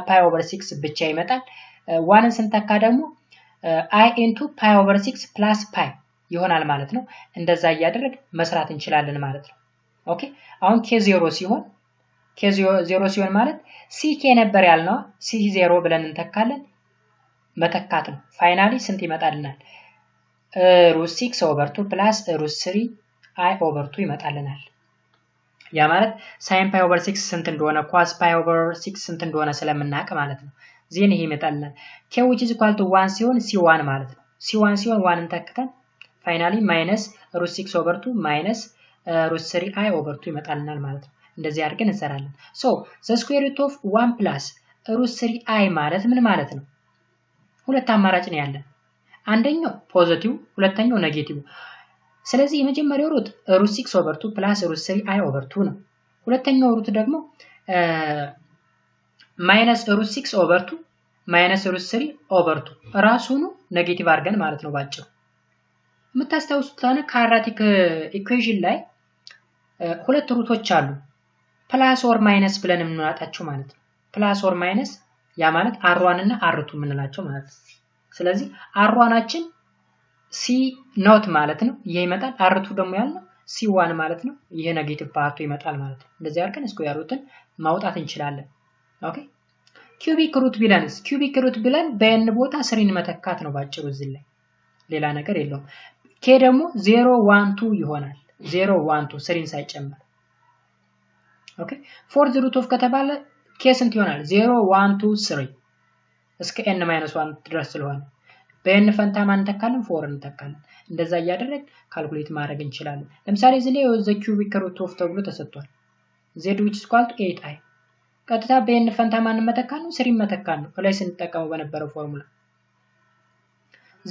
pi over 6 ብቻ ይመጣል 1ን ስንተካ ደግሞ I into pi over 6 plus pi ይሆናል ማለት ነው እንደዛ እያደረግ መስራት እንችላለን ማለት ነው ኦኬ አሁን k0 ሲሆን ማለት ck ነበር ያልነው c0 ብለን እንተካለን መተካት ነው ፋይናሊ ስንት ይመጣልናል root 6 over 2 plus root 3 I over 2 ይመጣልናል ያ ማለት sin pi over 6 ስንት እንደሆነ cos pi over 6 ስንት እንደሆነ ስለምናውቅ ማለት ነው ዜን ይሄ ይመጣልናል k which is equal to 1 ሲሆን c1 ማለት ነው c1 ሲሆን 1 እንተክተን ፋይናሊ minus root 6 over 2 minus root 3 I over 2 ይመጣልናል ማለት ነው እንደዚህ አድርገን እንሰራለን so the square root of 1 plus root 3i ማለት ምን ማለት ነው ሁለት አማራጭ ነው ያለን አንደኛው ፖዚቲቭ ሁለተኛው ኔጌቲቭ ስለዚህ የመጀመሪያው ሩት root 6 over 2 plus root 3i over 2 ነው ሁለተኛው ሩት ደግሞ minus root 6 over 2 minus root 3 over 2 ራሱኑ ኔጌቲቭ አድርገን ማለት ነው ባጭሩ የምታስተውሱት ታነ ኳድራቲክ ኢኩዌሽን ላይ ሁለት ሩቶች አሉ ፕላስ ኦር ማይነስ ብለን የምንዋጣቸው ማለት ነው ፕላስ ኦር ማይነስ ያ ማለት r1 እና r2 የምንላቸው ማለት ነው ስለዚህ r1አችን c ኖት ማለት ነው ይሄ ይመጣል r2 ደግሞ ያለው c1 ማለት ነው ይሄ ኔጌቲቭ ፓርቱ ይመጣል ማለት ነው እንደዚህ አድርገን ስኩዌር ሩትን ማውጣት እንችላለን ኦኬ ኪዩቢክ ሩት ብለን በn ቦታ 3ን መተካት ነው ባጭሩ እዚህ ላይ ሌላ ነገር የለውም k ደግሞ 0 1 2 ይሆናል 0 1 2 3ን ሳይጨምር ኦኬ fourth root of ከተባለ k ስንት ይሆናል 0 1 2 3 እስከ n - 1 ድረስ ስለሆነ በn ፈንታ ማን ተካለን 4 እንተካለን እንደዛ እያደረግ ካልኩሌት ማድረግ እንችላለን ለምሳሌ እዚህ ላይ the cubic root of ተብሎ ተሰጥቷል z which is equal to 8i ቀጥታ በn ፈንታ ማን መተካን ነው 3 መተካን ነው ላይ ስንጠቀመው በነበረው ፎርሙላ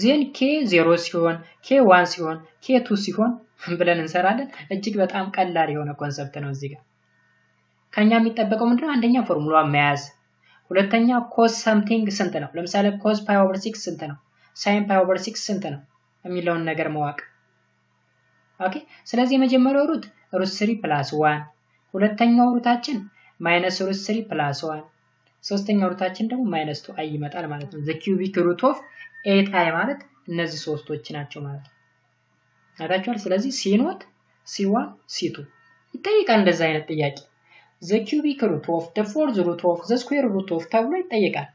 ዜን k 0 ሲሆን k 1 ሲሆን k 2 ሲሆን ብለን እንሰራለን እጅግ በጣም ቀላል የሆነ ኮንሰፕት ነው እዚህ ጋር ከኛ የሚጠበቀው ምንድነው አንደኛ ፎርሙላ መያዝ ሁለተኛ cos something ስንት ነው ለምሳሌ cos pi over 6 ስንት ነው sin pi over 6 ስንት ነው የሚለውን ነገር ማወቅ ኦኬ ስለዚህ የመጀመሪያው ሩት √3 + 1 ሁለተኛው ሩታችን -√3 + 1 ሶስተኛው ሩታችን ደግሞ -2i ይመጣል ማለት ነው the cubic root of 8i ማለት እነዚህ ሶስቶች ናቸው ማለት ነው አታችኋል ስለዚህ c0 c1 c2 ይጠይቃል እንደዛ አይነት ጥያቄ the cubic root of the fourth root of the square root of ተብሎ ይጠይቃል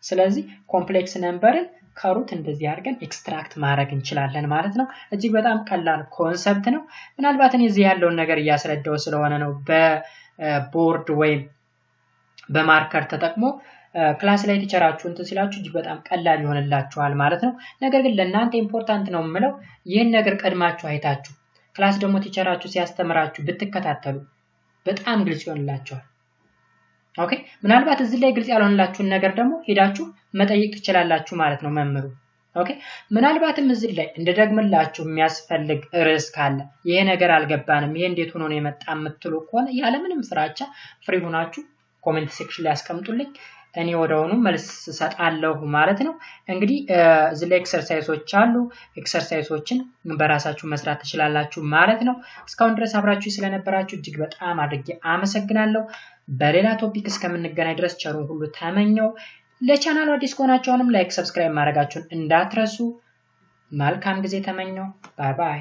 ስለዚህ ኮምፕሌክስ ነምበርን ከሩት እንደዚህ አድርገን ኤክስትራክት ማድረግ እንችላለን ማለት ነው እጅግ በጣም ቀላል ኮንሰፕት ነው ምናልባት እዚህ ያለውን ነገር ያስረዳው ስለሆነ ነው በቦርድ ወይም በማርከር ተጠቅሞ ክላስ ላይ ቲቸራችሁ እንትን ሲላችሁ እጅግ በጣም ቀላል ይሆንላችኋል ማለት ነው ነገር ግን ለእናንተ ኢምፖርታንት ነው የምለው ይሄን ነገር ቀድማችሁ አይታችሁ ክላስ ደግሞ ቲቸራችሁ ሲያስተምራችሁ ብትከታተሉ በጣም ግልጽ ይሆንላችኋል ኦኬ ምናልባት እዚህ ላይ ግልጽ ያልሆነላችሁን ነገር ደግሞ ሄዳችሁ መጠየቅ ትችላላችሁ ማለት ነው መምህሩ ኦኬ ምናልባትም እዚህ ላይ እንደደግምላችሁ የሚያስፈልግ ርዕስ ካለ ይሄ ነገር አልገባንም ይሄ እንዴት ሆኖ ነው የመጣ የምትሉ ከሆነ ያለ ምንም ፍራቻ ፍሪ ሆናችሁ ኮሜንት ሴክሽን ላይ አስቀምጡልኝ እኔ ወደሆኑ መልስ ሰጣለሁ ማለት ነው እንግዲህ እዚህ ላይ ኤክሰርሳይሶች አሉ ኤክሰርሳይሶችን በራሳችሁ መስራት ትችላላችሁ ማለት ነው እስካሁን ድረስ አብራችሁ ስለነበራችሁ እጅግ በጣም አድርጌ አመሰግናለሁ በሌላ ቶፒክ እስከምንገናኝ ድረስ ቸሩን ሁሉ ተመኘው ለቻናሉ አዲስ ከሆናችሁንም ላይክ ሰብስክራይብ ማድረጋችሁን እንዳትረሱ መልካም ጊዜ ተመኘው ባይ ባይ